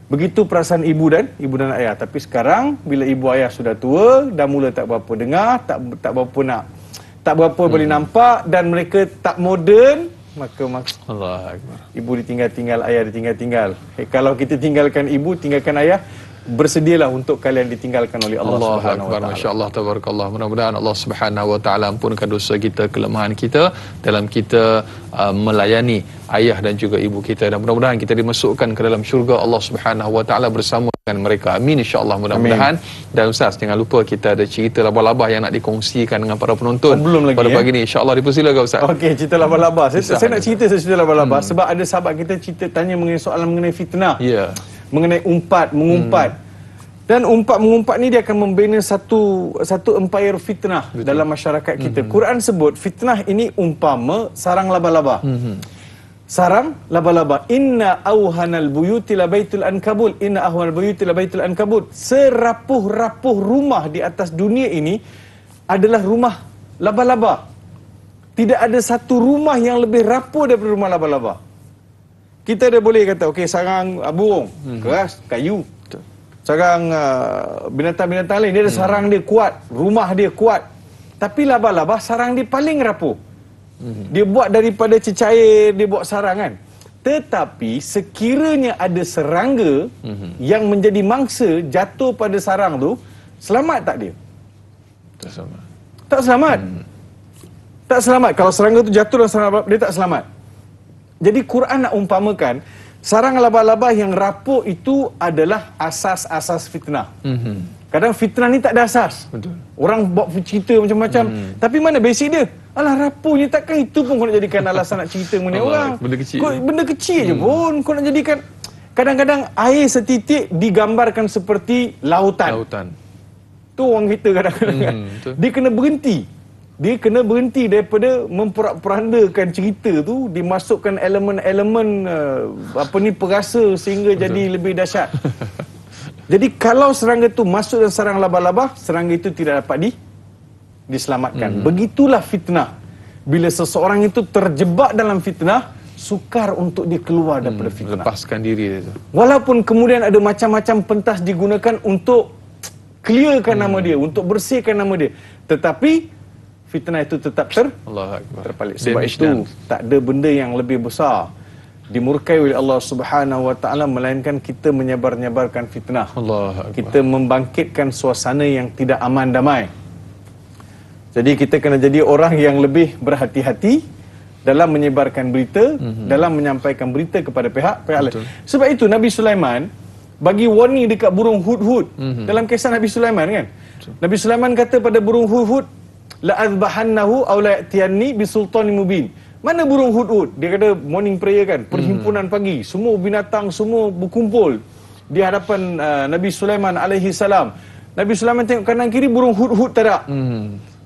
Speaker 2: Begitu perasaan ibu dan ayah. Tapi sekarang bila ibu ayah sudah tua, dah mula tak berapa dengar, tak berapa boleh nampak dan mereka tak moden, maka Allah Akbar. Ibu ditinggal-tinggal, ayah ditinggal-tinggal. Kalau kita tinggalkan ibu, tinggalkan ayah, bersedialah untuk kalian ditinggalkan oleh Allah Subhanahu wa taala.
Speaker 1: Masya-Allah, tabarakallah. Mudah-mudahan Allah Subhanahu wa taala ampunkan dosa kita, kelemahan kita dalam kita melayani ayah dan juga ibu kita, dan mudah-mudahan kita dimasukkan ke dalam syurga Allah Subhanahu wa taala bersama dengan mereka. Amin, insya-Allah, mudah-mudahan. Dan Ustaz, jangan lupa kita ada cerita labah-labah yang nak dikongsikan dengan para penonton pada pagi ni. Insya-Allah, dipersilakan Ustaz.
Speaker 2: Okey, cerita labah-labah. Saya nak cerita cerita labah-labah sebab ada sahabat kita cerita tanya mengenai soalan mengenai fitnah. Mengenai mengumpat. Dan umpat-mengumpat ni dia akan membina satu empire fitnah dalam masyarakat kita. Quran sebut fitnah ini umpama sarang laba-laba. Sarang laba-laba. Inna awhanal buyuti labaitul ankabut. Inna awhanal buyuti labaitul ankabut. Serapuh-rapuh rumah di atas dunia ini adalah rumah laba-laba. Tidak ada satu rumah yang lebih rapuh daripada rumah laba-laba. Kita dah boleh kata, okey, sarang burung, keras, kayu. Sarang binatang-binatang lain, dia ada sarang dia kuat, rumah dia kuat. Tapi laba-laba, sarang dia paling rapuh. Dia buat daripada cecair, dia buat sarang kan. Tetapi sekiranya ada serangga yang menjadi mangsa jatuh pada sarang tu, selamat tak dia?
Speaker 1: Tak selamat.
Speaker 2: Tak selamat. Tak selamat. Kalau serangga tu jatuh dalam sarang dia tak selamat. Jadi Quran nak umpamakan sarang laba-laba yang rapuh itu adalah asas-asas fitnah. Kadang fitnah ni tak ada asas.
Speaker 1: Betul.
Speaker 2: Orang buat cerita macam-macam. Tapi mana basic dia? Alah, rapuhnya, takkan itu pun kau nak jadikan alasan nak cerita mengenai orang.
Speaker 1: Benda kecil.
Speaker 2: Benda kecil je pun kau nak jadikan. Kadang-kadang air setitik digambarkan seperti lautan. Tu orang kita kadang-kadang. Dia kena berhenti. Dia kena berhenti daripada memperandakan cerita tu, dimasukkan elemen-elemen perasa sehingga jadi lebih dahsyat. Jadi kalau serangga tu masuk dan sarang laba-laba, serangga itu tidak dapat diselamatkan. Begitulah fitnah. Bila seseorang itu terjebak dalam fitnah, sukar untuk dia keluar daripada fitnah.
Speaker 1: Lepaskan diri dia tu.
Speaker 2: Walaupun kemudian ada macam-macam pentas digunakan untuk clearkan nama dia, untuk bersihkan nama dia, tetapi fitnah itu tetap terpalit. Sebab itu tak ada benda yang lebih besar dimurkai oleh Allah Subhanahu wa taala melainkan kita menyebar-nyebarkan fitnah. Kita membangkitkan suasana yang tidak aman damai. Jadi kita kena jadi orang yang lebih berhati-hati dalam menyebarkan berita, dalam menyampaikan berita kepada pihak lain. Sebab itu Nabi Sulaiman bagi warning dekat burung hudhud. Dalam kisah Nabi Sulaiman kan. Nabi Sulaiman kata pada burung hudhud, la azbahannahu aw la yatiyanni bisultanin mubin. Mana burung hudhud? Dia kata morning prayer kan, perhimpunan pagi, semua binatang semua berkumpul di hadapan Nabi Sulaiman alaihi salam. Nabi Sulaiman tengok kanan kiri, burung hudhud tak ada.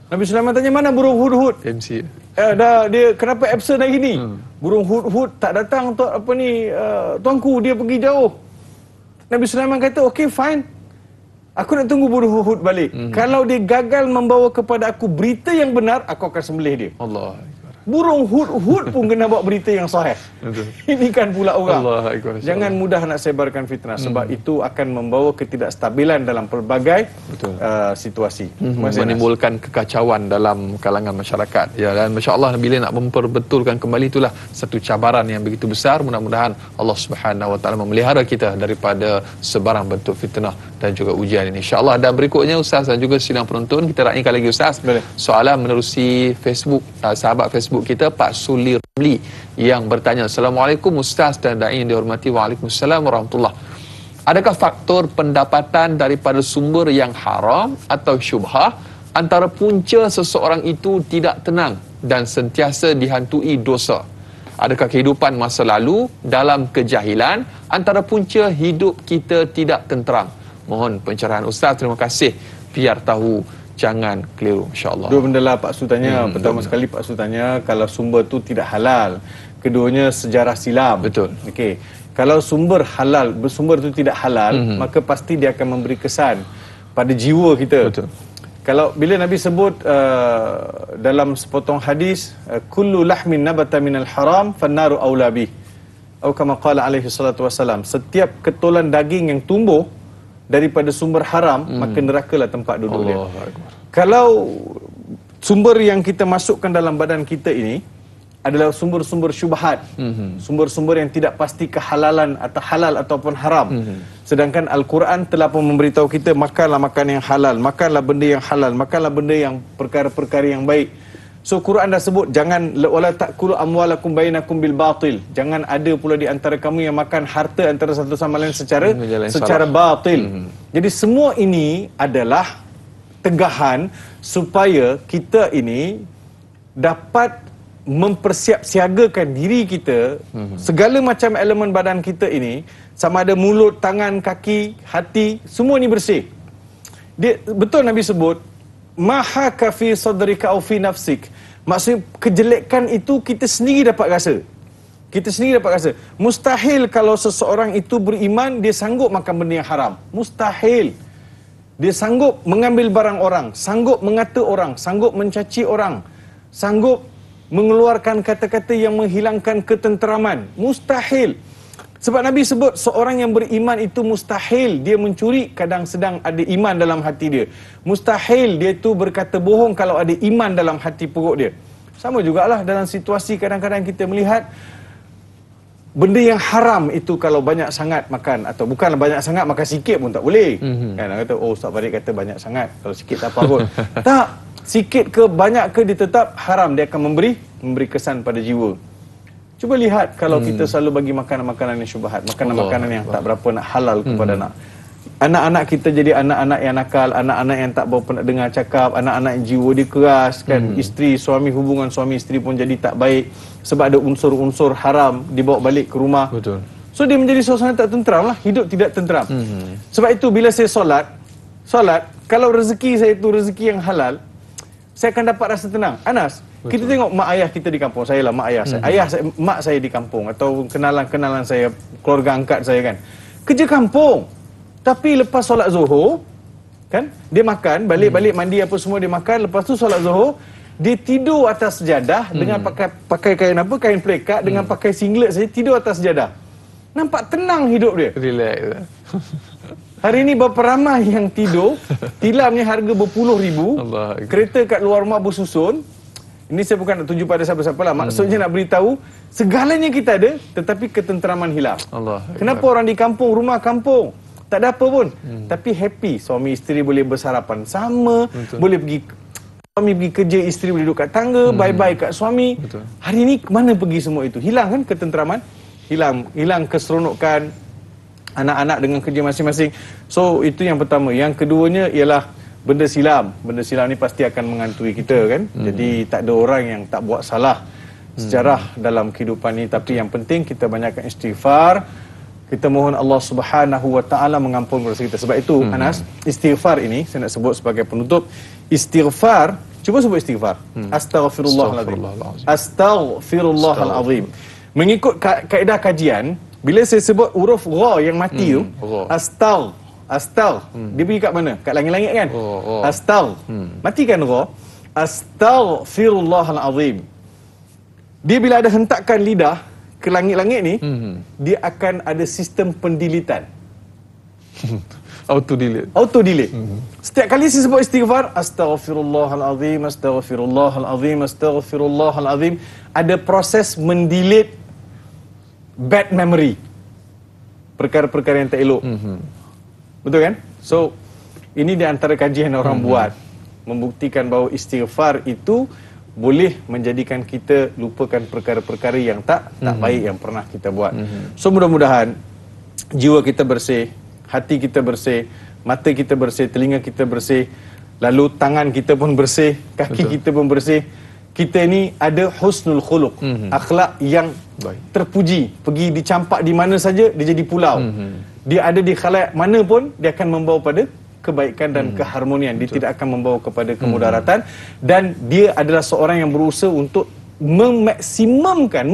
Speaker 2: Nabi Sulaiman tanya, mana burung hudhud?
Speaker 1: MC.
Speaker 2: Dia kenapa absent hari ni? Burung hudhud tak datang tuanku, dia pergi jauh. Nabi Sulaiman kata, okey fine. Aku nak tunggu burung hudhud balik. Kalau dia gagal membawa kepada aku berita yang benar, aku akan sembelih dia.
Speaker 1: Allah.
Speaker 2: Burung hudhud pun kena bawa berita yang sahih. Ini kan pula orang. Jangan mudah nak sebarkan fitnah sebab itu akan membawa ketidakstabilan dalam pelbagai situasi.
Speaker 1: Menimbulkan kekacauan dalam kalangan masyarakat. Ya, dan masya-Allah bila nak memperbetulkan kembali itulah satu cabaran yang begitu besar. Mudah-mudahan Allah Subhanahu wa taala memelihara kita daripada sebarang bentuk fitnah dan juga ujian ini. Insya-Allah. Dan berikutnya Ustaz dan juga sidang penonton, kita raihkan lagi Ustaz. Soalan menerusi Facebook, sahabat Facebook kita Pak Suli Ramli yang bertanya, Assalamualaikum Ustaz dan Da'i yang dihormati. Waalaikumsalam warahmatullahi. Adakah faktor pendapatan daripada sumber yang haram atau syubhah antara punca seseorang itu tidak tenang dan sentiasa dihantui dosa? Adakah kehidupan masa lalu dalam kejahilan antara punca hidup kita tidak tenteram? Mohon pencerahan Ustaz. Terima kasih. Biar tahu, jangan keliru, insya-Allah.
Speaker 2: Dua benda lah Pak Su tanya. Pertama sekali Pak Su tanya kalau sumber tu tidak halal. Keduanya sejarah silam.
Speaker 1: Betul.
Speaker 2: Okey. Kalau sumber halal, bersumber tu tidak halal, maka pasti dia akan memberi kesan pada jiwa kita.
Speaker 1: Betul.
Speaker 2: Kalau bila Nabi sebut dalam sepotong hadis, kullu lahmin nabata minal haram fannaru aula bih. Atau kama qala alaihi salatu wasalam, setiap ketulan daging yang tumbuh daripada sumber haram, maka nerakalah tempat duduk dia. Kalau sumber yang kita masukkan dalam badan kita ini adalah sumber-sumber syubhat, sumber-sumber yang tidak pasti kehalalan atau halal ataupun haram. Sedangkan Al-Quran telah pun memberitahu kita, makanlah makanan yang halal, makanlah benda yang halal, makanlah benda yang perkara-perkara yang baik. So Quran dah sebut, jangan wala ta'kulu amwalakum bainakum bil batil. Jangan ada pula di antara kamu yang makan harta antara satu sama lain secara batil. Jadi semua ini adalah tegahan supaya kita ini dapat mempersiapsiagakan diri kita, segala macam elemen badan kita ini, sama ada mulut, tangan, kaki, hati, semua ini bersih. Betul Nabi sebut, mahaka fi sadrika au fi nafsik. Maksudnya kejelekan itu kita sendiri dapat rasa. Kita sendiri dapat rasa. Mustahil kalau seseorang itu beriman, dia sanggup makan benda yang haram. Mustahil. Dia sanggup mengambil barang orang, sanggup mengata orang, sanggup mencaci orang, sanggup mengeluarkan kata-kata yang menghilangkan ketenteraman. Mustahil. Sebab Nabi sebut seorang yang beriman itu mustahil dia mencuri kadang sedang ada iman dalam hati dia. Mustahil dia tu berkata bohong kalau ada iman dalam hati perut dia. Sama jugalah dalam situasi kadang-kadang kita melihat benda yang haram itu kalau banyak sangat makan, atau bukanlah banyak sangat, makan sikit pun tak boleh. Kan kata, oh Ustaz Farid kata banyak sangat, kalau sikit tak apa pun. Tak, sikit ke banyak ke dia tetap haram, dia akan memberi kesan pada jiwa. Cuba lihat kalau kita selalu bagi makanan-makanan yang syubhat, makanan-makanan yang tak berapa nak halal kepada anak-anak kita jadi anak-anak yang nakal, anak-anak yang tak berapa nak dengar cakap, anak-anak yang jiwa dia keras kan, isteri, suami, hubungan suami isteri pun jadi tak baik sebab ada unsur-unsur haram dibawa balik ke rumah.
Speaker 1: Betul.
Speaker 2: So dia menjadi suasana tak tenteram lah, hidup tidak tenteram. Sebab itu bila saya solat, kalau rezeki saya itu rezeki yang halal, saya akan dapat rasa tenang. Anas, kita tengok mak ayah kita di kampung. Saya lah mak ayah saya. Mak saya di kampung atau kenalan-kenalan saya, keluarga angkat saya kan. Kerja kampung. Tapi lepas solat Zuhur, kan? Dia makan, balik-balik mandi apa semua dia makan, lepas tu solat Zuhur, dia tidur atas sejadah dengan pakai kain apa? Kain pelekat dengan pakai singlet saja, tidur atas sejadah. Nampak tenang hidup dia.
Speaker 1: Relax.
Speaker 2: Hari ini berapa ramai yang tidur, tilamnya harga berpuluh ribu, kereta kat luar rumah bersusun. Ini saya bukan nak tuju pada siapa-siapa lah. Maksudnya nak beritahu, segalanya kita ada, tetapi ketenteraman hilang. Kenapa orang di kampung, rumah kampung, tak ada apa pun, tapi happy. Suami isteri boleh bersarapan sama, boleh pergi, suami pergi kerja, isteri boleh duduk kat tangga, bye-bye kat suami. Hari ini mana pergi semua itu? Hilang kan ketenteraman? Hilang keseronokan anak-anak dengan kerja masing-masing. So itu yang pertama. Yang keduanya ialah benda silam. Benda silam ni pasti akan menghantui kita kan. Jadi tak ada orang yang tak buat salah sejarah dalam kehidupan ni. Tapi yang penting kita banyakkan istighfar. Kita mohon Allah Subhanahu Wa Taala mengampunkan dosa kita. Sebab itu Anas, istighfar ini saya nak sebut sebagai penutup. Istighfar, cuba sebut istighfar. Astaghfirullahalazim. Astaghfirullahalazim. Mengikut kaedah kajian, bila saya sebut huruf ra yang mati tu, astag, dia pergi kat mana? Kat langit-langit kan? Astag. Matikan ra. Astaghfirullahalazim. Dia bila ada hentakan lidah ke langit-langit ni, dia akan ada sistem pendilitan.
Speaker 1: Auto delete.
Speaker 2: Setiap kali saya sebut istighfar, astaghfirullahalazim, astaghfirullahalazim, astaghfirullahalazim, ada proses mendelete bad memory, perkara-perkara yang tak elok. Betul kan? So ini di antara kajian orang buat, membuktikan bahawa istighfar itu boleh menjadikan kita lupakan perkara-perkara yang tak baik yang pernah kita buat. So mudah-mudahan jiwa kita bersih, hati kita bersih, mata kita bersih, telinga kita bersih, lalu tangan kita pun bersih, kaki kita pun bersih. Kita ni ada husnul khuluq, akhlak yang terpuji. Pergi dicampak di mana saja, dia jadi pulau. Dia ada di khalayak mana pun, dia akan membawa pada kebaikan dan keharmonian. Dia tidak akan membawa kepada kemudaratan. Dan dia adalah seorang yang berusaha untuk memaksimumkan,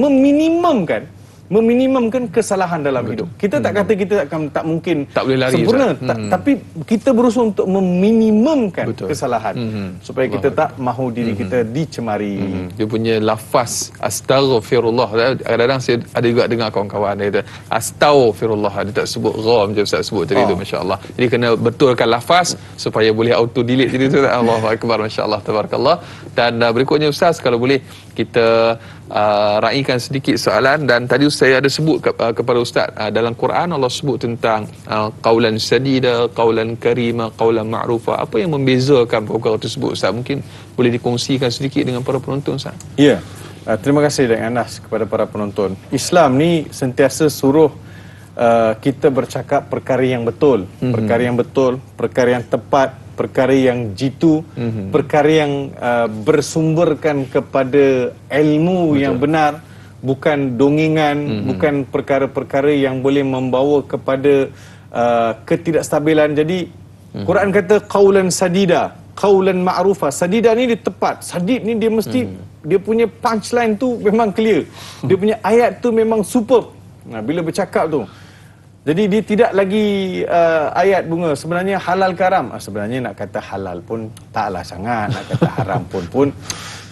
Speaker 2: meminimumkan kesalahan dalam hidup. Kita tak kata kita tak mungkin
Speaker 1: tak boleh lari
Speaker 2: sempurna, tapi kita berusaha untuk meminimumkan kesalahan supaya kita tak mahu diri kita dicemari.
Speaker 1: Dia punya lafaz astaghfirullah, kadang-kadang saya ada juga dengar kawan-kawan dia kata astaghfirullah, dia tak sebut ra macam Ustaz sebut tadi tu, masya-Allah. Jadi kena betulkan lafaz supaya boleh auto delete jadi tu. Allahu akbar, masya-Allah, tabarakallah. Dan berikutnya Ustaz, kalau boleh kita raikan sedikit soalan. Dan tadi saya ada sebut kepada Ustaz, dalam Quran Allah sebut tentang qaulan sadida, qaulan karima, qaulan ma'rufa. Apa yang membezakan perkara tersebut Ustaz? Mungkin boleh dikongsikan sedikit dengan para penonton Ustaz.
Speaker 2: Ya. Terima kasih dan Anas kepada para penonton. Islam ni sentiasa suruh kita bercakap perkara yang betul, perkara yang betul, perkara yang tepat, perkara yang jitu, perkara yang bersumberkan kepada ilmu yang benar, bukan dongengan, bukan perkara-perkara yang boleh membawa kepada ketidakstabilan. Jadi Quran kata qaulan sadida, qaulan ma'rufa. Sadida ni dia tepat. Sadid ni dia mesti dia punya punchline tu memang clear. Dia punya ayat tu memang superb. Nah, bila bercakap tu, jadi dia tidak lagi ayat bunga sebenarnya halal ke haram. Sebenarnya nak kata halal pun taklah sangat, nak kata haram pun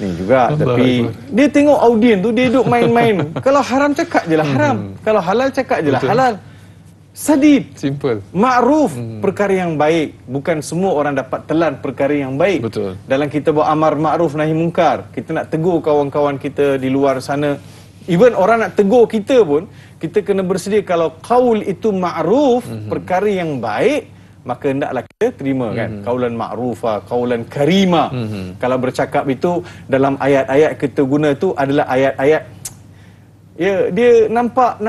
Speaker 2: ni juga. Tapi dia tengok audien tu, dia duduk main-main. Kalau haram cakap je lah haram, kalau halal cakap je lah halal. Sadid,
Speaker 1: simple,
Speaker 2: ma'ruf, perkara yang baik. Bukan semua orang dapat telan perkara yang baik.
Speaker 1: Betul.
Speaker 2: Dalam kita buat amar ma'ruf nahi mungkar, kita nak tegur kawan-kawan kita di luar sana. Even orang nak tegur kita pun, kita kena bersedia. Kalau qaul itu ma'ruf, perkara yang baik, maka hendaklah kita terima kan. Qaulan ma'rufa, qaulan karima. Kalau bercakap itu dalam ayat-ayat kita guna tu adalah ayat-ayat, ya, dia nampak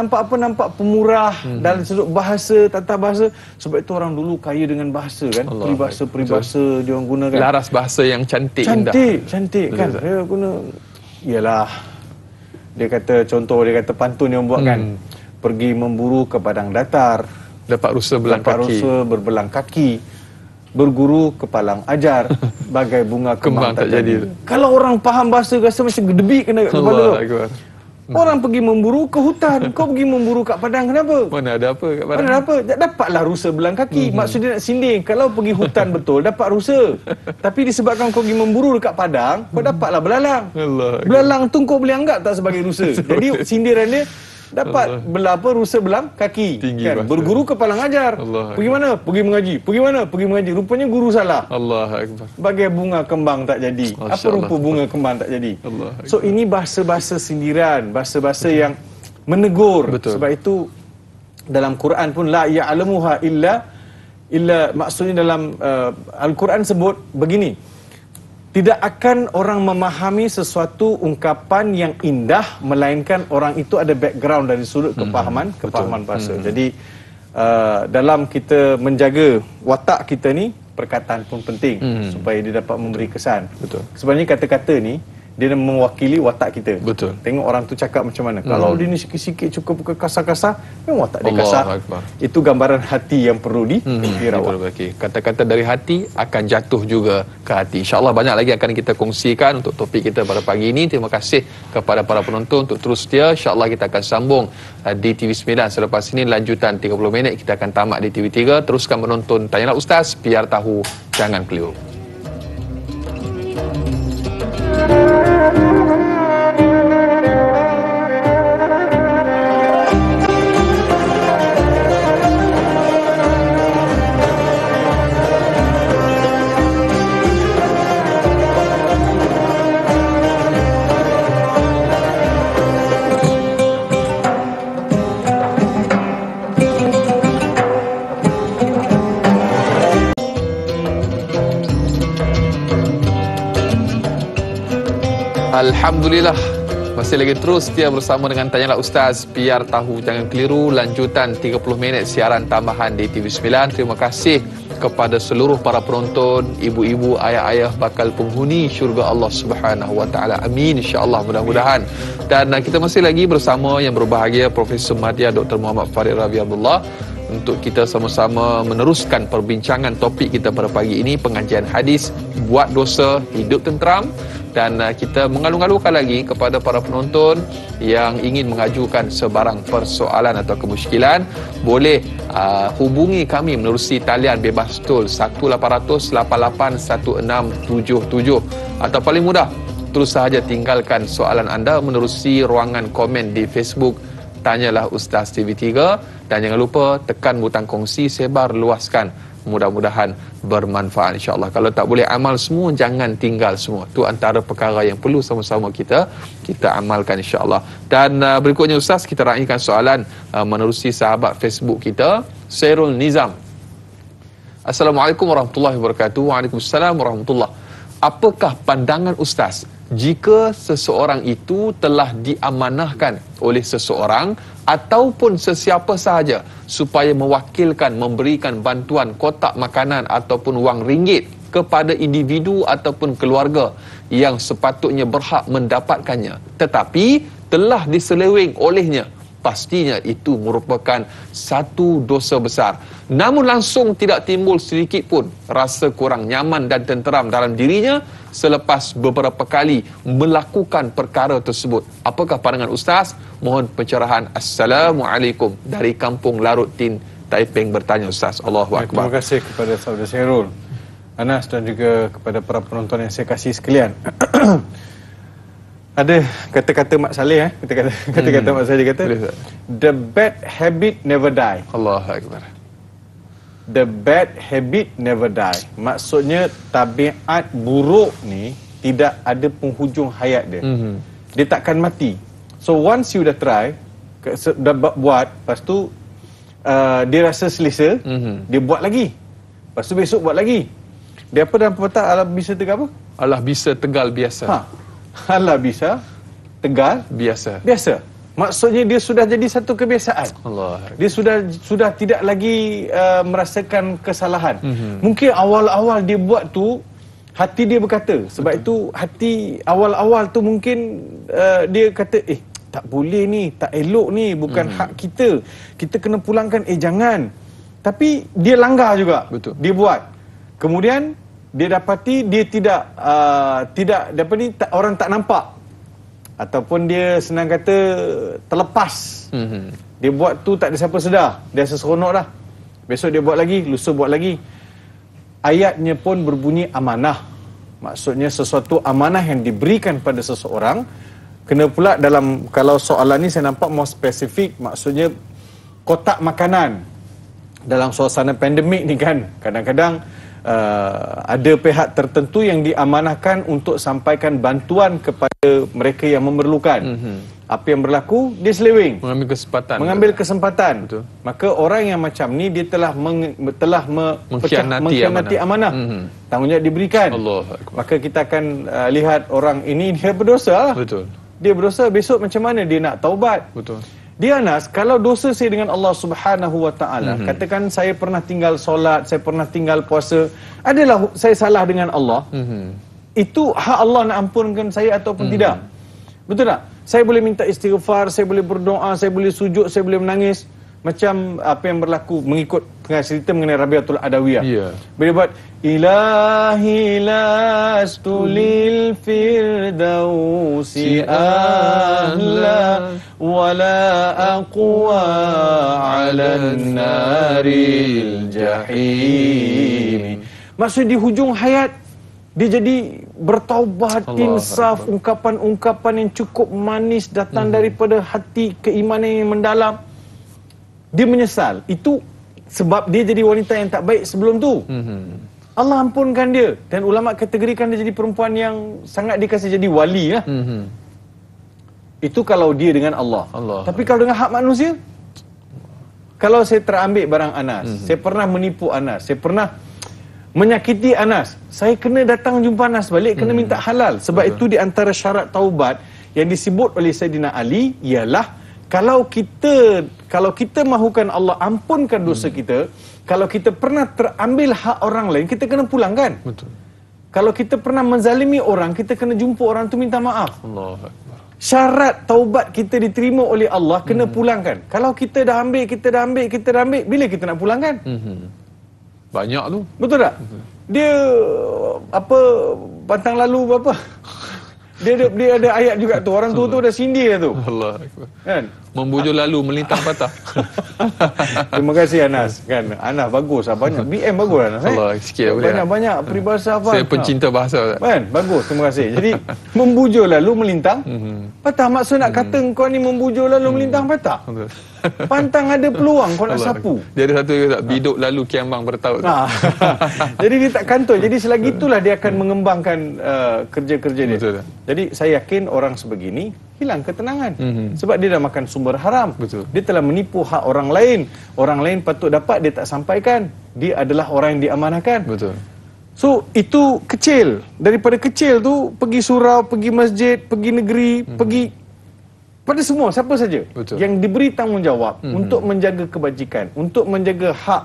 Speaker 2: pemurah dalam sudut bahasa, tata bahasa. Sebab itu orang dulu kaya dengan bahasa kan. Peribahasa dia orang guna kan.
Speaker 1: Laras bahasa yang cantik, indah.
Speaker 2: Cantik kan. Dia guna, ialah, dia kata, contoh dia kata pantun yang buat kan, pergi memburu ke padang datar,
Speaker 1: dapat rusa berbelang kaki.
Speaker 2: berguru kepalang ajar, bagai bunga kembang tak jadi. Kalau orang faham bahasa rasa macam gedebik kena kat kepala. Orang pergi memburu ke hutan, kau pergi memburu kat padang, kenapa?
Speaker 1: Mana ada apa kat padang?
Speaker 2: Mana ada apa? Dapatlah rusa belang kaki. Maksudnya nak sinding. Kalau pergi hutan betul, dapat rusa. Tapi disebabkan kau pergi memburu dekat padang, kau dapatlah belalang. Belalang tu kau boleh anggap tak sebagai rusa. Jadi sindiran dia, dapat rusa belang kaki. Kan? Berguru kepalang ajar. Pergi mana? Pergi mengaji. Pergi mana? Pergi mengaji. Rupanya guru salah.
Speaker 1: Allahu Akbar.
Speaker 2: Bagai bunga kembang tak jadi. Apa rupa bunga kembang tak jadi? So ini bahasa-bahasa sindiran, bahasa-bahasa yang menegur.
Speaker 1: Betul.
Speaker 2: Sebab itu dalam Quran pun la ya'lamuha illa maksudnya dalam Al-Quran sebut begini. Tidak akan orang memahami sesuatu ungkapan yang indah melainkan orang itu ada background dari sudut kepahaman bahasa. Jadi dalam kita menjaga watak kita ni, perkataan pun penting supaya dia dapat memberi kesan.
Speaker 1: Betul.
Speaker 2: Sebenarnya kata-kata ni dia mewakili watak kita.
Speaker 1: Betul.
Speaker 2: Tengok orang tu cakap macam mana. Kalau dia ni sikit-sikit cukup kasar-kasar, memang watak dia kasar. Itu gambaran hati yang perlu dirawat.
Speaker 1: Kata-kata dari hati akan jatuh juga ke hati. InsyaAllah banyak lagi akan kita kongsikan untuk topik kita pada pagi ini. Terima kasih kepada para penonton untuk terus setia. InsyaAllah kita akan sambung di TV9. Selepas ini lanjutan 30 minit kita akan tamat di TV3. Teruskan menonton Tanyalah Ustaz, biar tahu jangan keliru. Alhamdulillah, masih lagi terus setia bersama dengan Tanyalah Ustaz, biar tahu jangan keliru, lanjutan 30 minit siaran tambahan di TV9. Terima kasih kepada seluruh para penonton, ibu-ibu, ayah-ayah bakal penghuni syurga Allah Subhanahu Wa Taala. Amin, insya-Allah, mudah-mudahan. Dan kita masih lagi bersama yang berbahagia Profesor Madya Dr. Muhammad Farid Rabi Abdullah untuk kita sama-sama meneruskan perbincangan topik kita pada pagi ini, pengajian hadis, buat dosa, hidup tenteram. Dan kita mengalu-alukan lagi kepada para penonton yang ingin mengajukan sebarang persoalan atau kemusykilan, boleh hubungi kami menerusi talian bebas tol 1-800-88-1677, atau paling mudah terus sahaja tinggalkan soalan anda menerusi ruangan komen di Facebook Tanyalah Ustaz TV3. Dan jangan lupa tekan butang kongsi, sebar luaskan, mudah-mudahan bermanfaat insya-Allah. Kalau tak boleh amal semua, jangan tinggal semua. Itu antara perkara yang perlu sama-sama kita amalkan insya-Allah. Dan berikutnya Ustaz, kita raikan soalan menerusi sahabat Facebook kita, Sairul Nizam. Assalamualaikum warahmatullahi wabarakatuh. Waalaikumsalam warahmatullahi. Apakah pandangan Ustaz jika seseorang itu telah diamanahkan oleh seseorang ataupun sesiapa sahaja supaya mewakilkan memberikan bantuan kotak makanan ataupun wang ringgit kepada individu ataupun keluarga yang sepatutnya berhak mendapatkannya, tetapi telah diseleweng olehnya, pastinya itu merupakan satu dosa besar. Namun langsung tidak timbul sedikit pun rasa kurang nyaman dan tenteram dalam dirinya selepas beberapa kali melakukan perkara tersebut. Apakah pandangan Ustaz? Mohon pencerahan. Assalamualaikum, dari Kampung Larut Tin, Taiping bertanya Ustaz. Allahu Akbar.
Speaker 2: Terima kasih kepada saudara Sairul, Anas dan juga kepada para penonton yang saya kasih sekalian. Ada kata-kata Mak Saleh, kata-kata Mak Saleh kata, the bad habit never die.
Speaker 1: Allahu Akbar.
Speaker 2: The bad habit never die. Maksudnya tabiat buruk ni tidak ada penghujung hayat dia. Dia takkan mati. So once you dah try, dah buat, lepas tu dia rasa selesa, dia buat lagi. Lepas tu besok buat lagi. Dia apa dalam pepatah, alah bisa tegal apa?
Speaker 1: Alah bisa tegal biasa.
Speaker 2: Alah bisa tegal biasa. Maksudnya dia sudah jadi satu kebiasaan.
Speaker 1: Allah.
Speaker 2: Dia sudah tidak lagi merasakan kesalahan. Mungkin awal-awal dia buat tu hati dia berkata. Sebab itu hati awal-awal tu mungkin dia kata tak boleh ni, tak elok ni, bukan hak kita. Kita kena pulangkan, jangan. Tapi dia langgar juga.
Speaker 1: Betul.
Speaker 2: Dia buat. Kemudian dia dapati dia tidak orang tak nampak, ataupun dia senang kata terlepas. Dia buat tu tak ada siapa sedar, dia seronok dah. Besok dia buat lagi, lusa buat lagi. Ayatnya pun berbunyi amanah. Maksudnya sesuatu amanah yang diberikan pada seseorang. Kena pula dalam, kalau soalan ni saya nampak more spesifik, maksudnya kotak makanan. Dalam suasana pandemik ni kan, kadang-kadang ada pihak tertentu yang diamanahkan untuk sampaikan bantuan kepada mereka yang memerlukan. Apa yang berlaku? Dia seleweng. Mengambil kesempatan.
Speaker 1: Betul.
Speaker 2: Maka orang yang macam ni dia telah mengkhianati amanah. Tanggungjawab diberikan. Maka kita akan lihat orang ini dia berdosa.
Speaker 1: Betul.
Speaker 2: Dia berdosa, besok macam mana dia nak taubat?
Speaker 1: Betul.
Speaker 2: Dia Anas, kalau dosa saya dengan Allah Subhanahu Wa Taala, katakan saya pernah tinggal solat, saya pernah tinggal puasa, adalah saya salah dengan Allah. Itu hak Allah nak ampunkan saya ataupun tidak. Betul tak? Saya boleh minta istighfar, saya boleh berdoa, saya boleh sujud, saya boleh menangis. Macam apa yang berlaku mengikut tengah cerita mengenai Rabi'atul Adawiyah. Bila buat ilahi lastu lil firdausi ahla wala aqwa ala naril jahim. Maksud di hujung hayat dia jadi bertaubat, insaf, ungkapan-ungkapan yang cukup manis datang daripada hati keimanan yang mendalam. Dia menyesal. Itu sebab dia jadi wanita yang tak baik sebelum tu. Allah ampunkan dia. Dan ulama kategorikan dia jadi perempuan yang sangat dikasih jadi wali lah. Itu kalau dia dengan Allah. Tapi kalau dengan hak manusia, kalau saya terambil barang Anas, saya pernah menipu Anas, saya pernah menyakiti Anas, saya kena datang jumpa Anas balik, kena minta halal. Sebab itu di antara syarat taubat yang disebut oleh Sayyidina Ali ialah kalau kita mahukan Allah ampunkan dosa kita, kalau kita pernah terambil hak orang lain, kita kena pulangkan.
Speaker 1: Betul.
Speaker 2: Kalau kita pernah menzalimi orang, kita kena jumpa orang tu minta maaf.
Speaker 1: Allahu Akbar.
Speaker 2: Syarat taubat kita diterima oleh Allah kena pulangkan. Kalau kita dah ambil, bila kita nak pulangkan?
Speaker 1: Banyak tu.
Speaker 2: Betul tak? Dia pantang lalu apa? Dia ada ayat juga tu. Orang tu dah sindir tu.
Speaker 1: Allah Akbar.
Speaker 2: Kan?
Speaker 1: Membujur lalu melintang patah.
Speaker 2: Terima kasih Anas. Kan? Anas bagus lah. Banyak. BM bagus Anas.
Speaker 1: Allah, sikit boleh.
Speaker 2: Banyak peribahasa apa.
Speaker 1: Saya pencinta bahasa.
Speaker 2: Kan? Bagus. Terima kasih. Jadi, membujur lalu melintang patah. Maksud nak kata kau ni membujur lalu melintang patah. Pantang ada peluang kau nak sapu.
Speaker 1: Dia ada satu juga, biduk lalu kiambang bertaut.
Speaker 2: Jadi dia tak kantoi. Jadi selagi itulah dia akan mengembangkan kerja-kerja dia.
Speaker 1: Betul.
Speaker 2: Jadi saya yakin orang sebegini hilang ketenangan. Sebab dia dah makan sumber haram.
Speaker 1: Betul.
Speaker 2: Dia telah menipu hak orang lain. Orang lain patut dapat, dia tak sampaikan. Dia adalah orang yang diamanahkan.
Speaker 1: Betul.
Speaker 2: So itu kecil. Daripada kecil tu pergi surau, pergi masjid, pergi negeri, pergi pada semua, siapa saja.
Speaker 1: Betul.
Speaker 2: Yang diberi tanggungjawab untuk menjaga kebajikan, untuk menjaga hak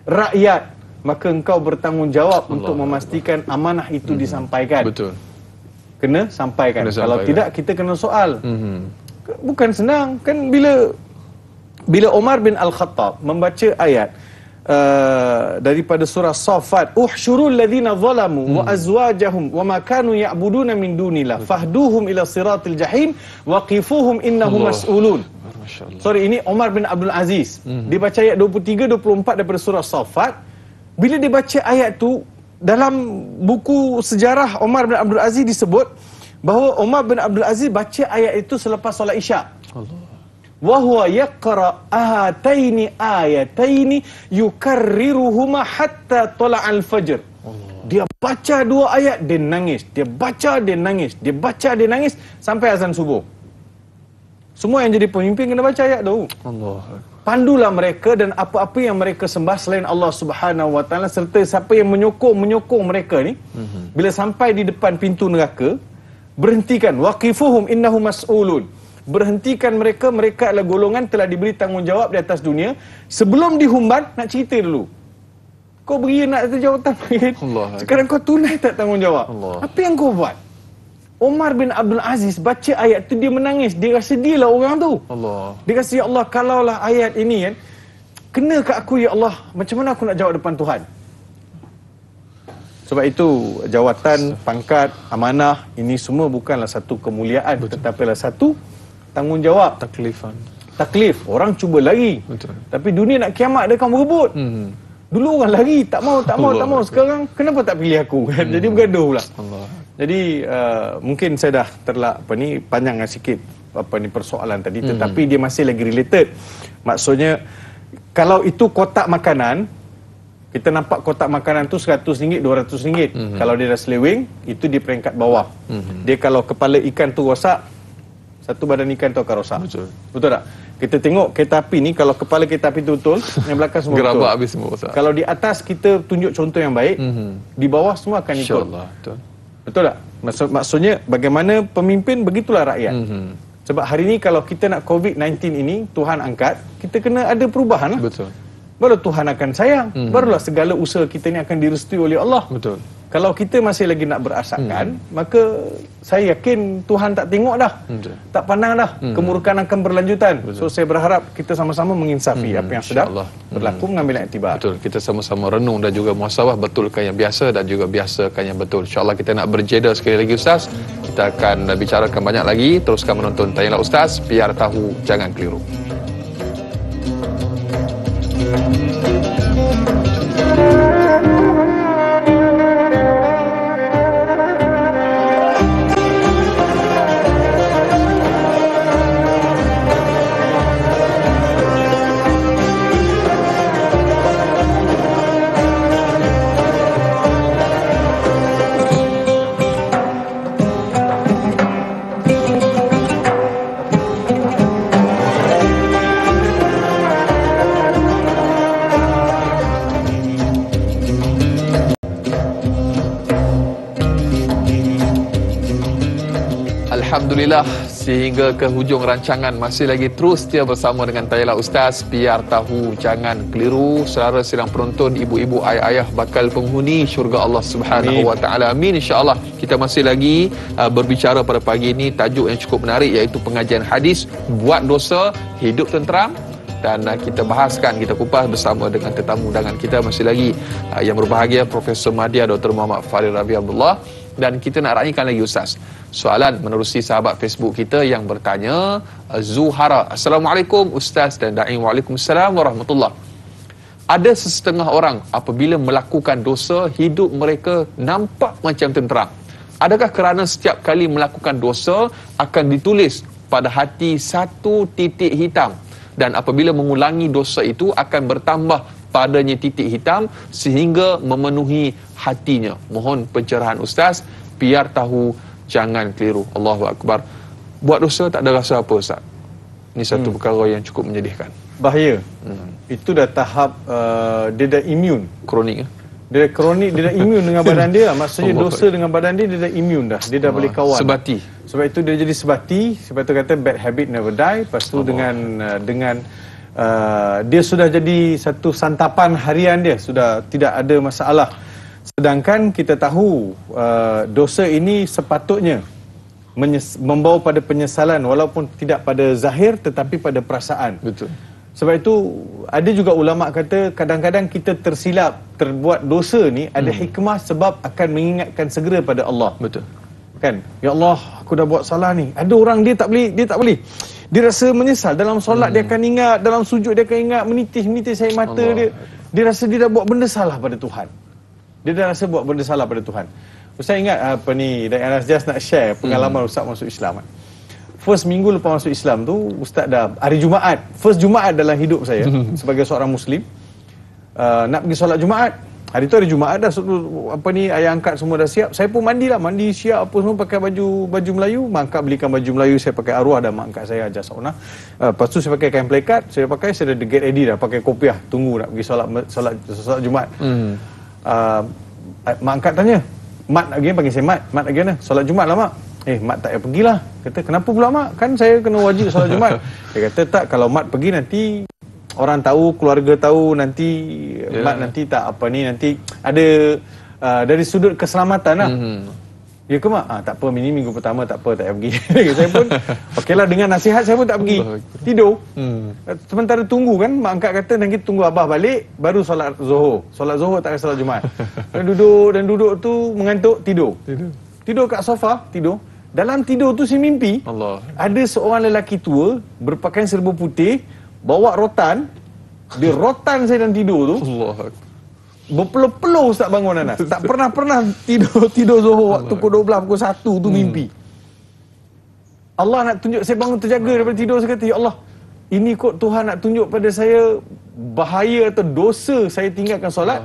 Speaker 2: rakyat, maka engkau bertanggungjawab untuk memastikan amanah itu disampaikan.
Speaker 1: Betul.
Speaker 2: Kena sampaikan. Kalau tidak, kita kena soal. Bukan senang. Kan bila Umar bin Al-Khattab membaca ayat daripada surah Safat, uhsyurul ladzina zalamu wa azwajahum wa ma kanu ya'buduna min dunillah fahduhum ila siratil jahim waqifuhum innahum mas'ulun. Sorry, ini Umar bin Abdul Aziz. Dia baca ayat 23 24 daripada surah Safat. Bila dia baca ayat tu, dalam buku sejarah Umar bin Abdul Aziz disebut bahawa Umar bin Abdul Aziz baca ayat itu selepas solat Isyak. Wahwa yaqra ahataini ayataini yukarriruhuma hatta tala'al fajr. Dia baca dua ayat, dia nangis. Dia baca, dia nangis. Dia baca, dia nangis sampai azan subuh. Semua yang jadi pemimpin kena baca ayat tu. Allah. Pandulah mereka dan apa-apa yang mereka sembah selain Allah Subhanahu Wa Taala, serta siapa yang menyokong mereka ni, bila sampai di depan pintu neraka, berhentikan. Waqifuhum innahum mas'ulun. Berhentikan mereka adalah golongan telah diberi tanggungjawab di atas dunia. Sebelum dihumban, nak cerita dulu. Kau beri nak jawatan. Sekarang kau tunai tak tanggungjawab? Apa yang kau buat? Umar bin Abdul Aziz baca ayat tu, dia menangis. Dia rasa dia lah orang tu. Dia rasa, ya Allah, kalaulah ayat ini kan, kena ke aku, ya Allah, macam mana aku nak jawab depan Tuhan? Sebab itu jawatan, pangkat, amanah ini semua bukanlah satu kemuliaan, tetapi adalah satu tanggungjawab. Taklif. Orang cuba lari.
Speaker 1: Betul.
Speaker 2: Tapi dunia nak kiamat dia akan berebut. Dulu orang lari, tak mau. Sekarang kenapa tak pilih aku? Jadi bergaduh pula.
Speaker 1: Allah.
Speaker 2: Jadi mungkin saya dah panjang sikit persoalan tadi, tetapi dia masih lagi related. Maksudnya kalau itu kotak makanan, kita nampak kotak makanan tu RM100, RM200. Kalau dia dah seleweng, itu di peringkat bawah. Dia kalau kepala ikan tu rosak, satu badan ikan tu akan rosak. Betul tak? Kita tengok kereta api ni, kalau kepala kereta api tu betul, yang belakang semua
Speaker 1: gerabak
Speaker 2: betul.
Speaker 1: habis semua rosak.
Speaker 2: Kalau di atas kita tunjuk contoh yang baik, di bawah semua akan ikut.
Speaker 1: InsyaAllah. Betul.
Speaker 2: Betul tak? Maksudnya bagaimana pemimpin, begitulah rakyat. Sebab hari ni kalau kita nak COVID-19 ini Tuhan angkat, kita kena ada perubahan lah.
Speaker 1: Betul.
Speaker 2: Baru Tuhan akan sayang. Barulah segala usaha kita ni akan direstui oleh Allah.
Speaker 1: Betul.
Speaker 2: Kalau kita masih lagi nak berasakan, maka saya yakin Tuhan tak tengok dah. Tak pandang dah. Kemurkaan akan berlanjutan. So saya berharap kita sama-sama menginsafi apa yang sudah berlaku, mengambil iktibar.
Speaker 1: Betul. Kita sama-sama renung dan juga muhasabah, betulkan yang biasa dan juga biasakan yang betul. InsyaAllah kita nak berjeda sekali lagi Ustaz. Kita akan bicarakan banyak lagi. Teruskan menonton Tanyalah Ustaz, biar tahu jangan keliru. Alhamdulillah, sehingga ke hujung rancangan masih lagi terus setia bersama dengan Tanyalah Ustaz, biar tahu jangan keliru. Saudara sidang penonton, ibu-ibu, ayah-ayah bakal penghuni syurga Allah Subhanahu wa taala. Amin, insya-Allah. Kita masih lagi berbicara pada pagi ini tajuk yang cukup menarik, iaitu pengajian hadis buat dosa hidup tenteram. Dan kita bahaskan, kita kupas bersama dengan tetamu undangan kita masih lagi yang berbahagia, Profesor Madya Dr. Muhammad Farid Rabi Abdullah. Dan kita nak raikan lagi Ustaz, soalan menerusi sahabat Facebook kita yang bertanya, Zuhara, Assalamualaikum Ustaz dan Da'i. Waalaikumsalam warahmatullahi. Ada sesetengah orang apabila melakukan dosa, hidup mereka nampak macam tenteram. Adakah kerana setiap kali melakukan dosa akan ditulis pada hati satu titik hitam, dan apabila mengulangi dosa itu akan bertambah padanya titik hitam sehingga memenuhi hatinya? Mohon pencerahan Ustaz, biar tahu jangan keliru. Allahu Akbar. Buat dosa tak ada rasa apa Ustaz. Ini satu perkara yang cukup menyedihkan.
Speaker 2: Bahaya. Itu dah tahap dia dah imun.
Speaker 1: Kronik.
Speaker 2: Dia dah kronik, dia dah imun dengan badan dia. Maksudnya dosa dengan badan dia, dia dah imun dah. Dia dah boleh kawan.
Speaker 1: Sebati.
Speaker 2: Sebab itu dia jadi sebati. Sebab itu kata bad habit never die. Lepas tu dengan dia sudah jadi satu santapan harian dia. Sudah tidak ada masalah. Sedangkan kita tahu dosa ini sepatutnya membawa pada penyesalan, walaupun tidak pada zahir tetapi pada perasaan.
Speaker 1: Betul.
Speaker 2: Sebab itu ada juga ulama kata kadang-kadang kita tersilap terbuat dosa ni ada hikmah sebab akan mengingatkan segera pada Allah.
Speaker 1: Betul.
Speaker 2: Kan? Ya Allah, aku dah buat salah ni. Ada orang dia tak boleh. Dia rasa menyesal dalam solat, dia akan ingat, dalam sujud dia akan ingat, menitis air mata Allah. Dia rasa dia dah buat benda salah pada Tuhan. Dia dah rasa buat benda salah pada Tuhan. Ustaz ingat dan Anas just nak share pengalaman Ustaz masuk Islam. First minggu lepas masuk Islam tu, Ustaz dah hari Jumaat, first Jumaat dalam hidup saya sebagai seorang Muslim, nak pergi solat Jumaat. Hari tu hari Jumaat dah, ayah angkat semua dah siap. Saya pun mandi siap apa semua, pakai baju Melayu. Mak angkat belikan baju Melayu, saya pakai arwah dan mak angkat saya ajar sauna. Lepas tu saya pakai kain plekat, saya dah get ready dah, pakai kopiah, tunggu nak pergi solat Jumaat. Mak angkat tanya, Mat lagi panggil saya Mat lagi mana? Solat Jumaat lah Mak. Mat tak payah pergilah. Kata, kenapa pula Mak? Kan saya kena wajib solat Jumaat. Dia kata, tak, kalau Mat pergi nanti orang tahu, keluarga tahu, nanti Mat nanti tak nanti ada dari sudut keselamatan lah. Ya ke mak? Tak apa, ini minggu pertama tak apa, tak payah pergi. Saya pun, okeylah, dengan nasihat saya pun tak pergi. Tidur. Sementara tunggu kan, mak angkat kata, dan kita tunggu abah balik, baru solat Zuhur. Solat Zuhur tak ada solat Jumaat. Dan duduk tu, mengantuk, tidur. Tidur kat sofa, tidur. Dalam tidur tu saya mimpi, ada seorang lelaki tua, berpakaian serba putih, bawa rotan, dia rotan saya dalam tidur tu. Berpeluh-peluh Ustaz bangun Anas. Tak pernah tidur Zuhur waktu pukul 12, pukul 1 tu mimpi. Allah nak tunjuk, saya bangun terjaga daripada tidur, saya kata, ya Allah, ini kot Tuhan nak tunjuk pada saya bahaya atau dosa saya tinggalkan solat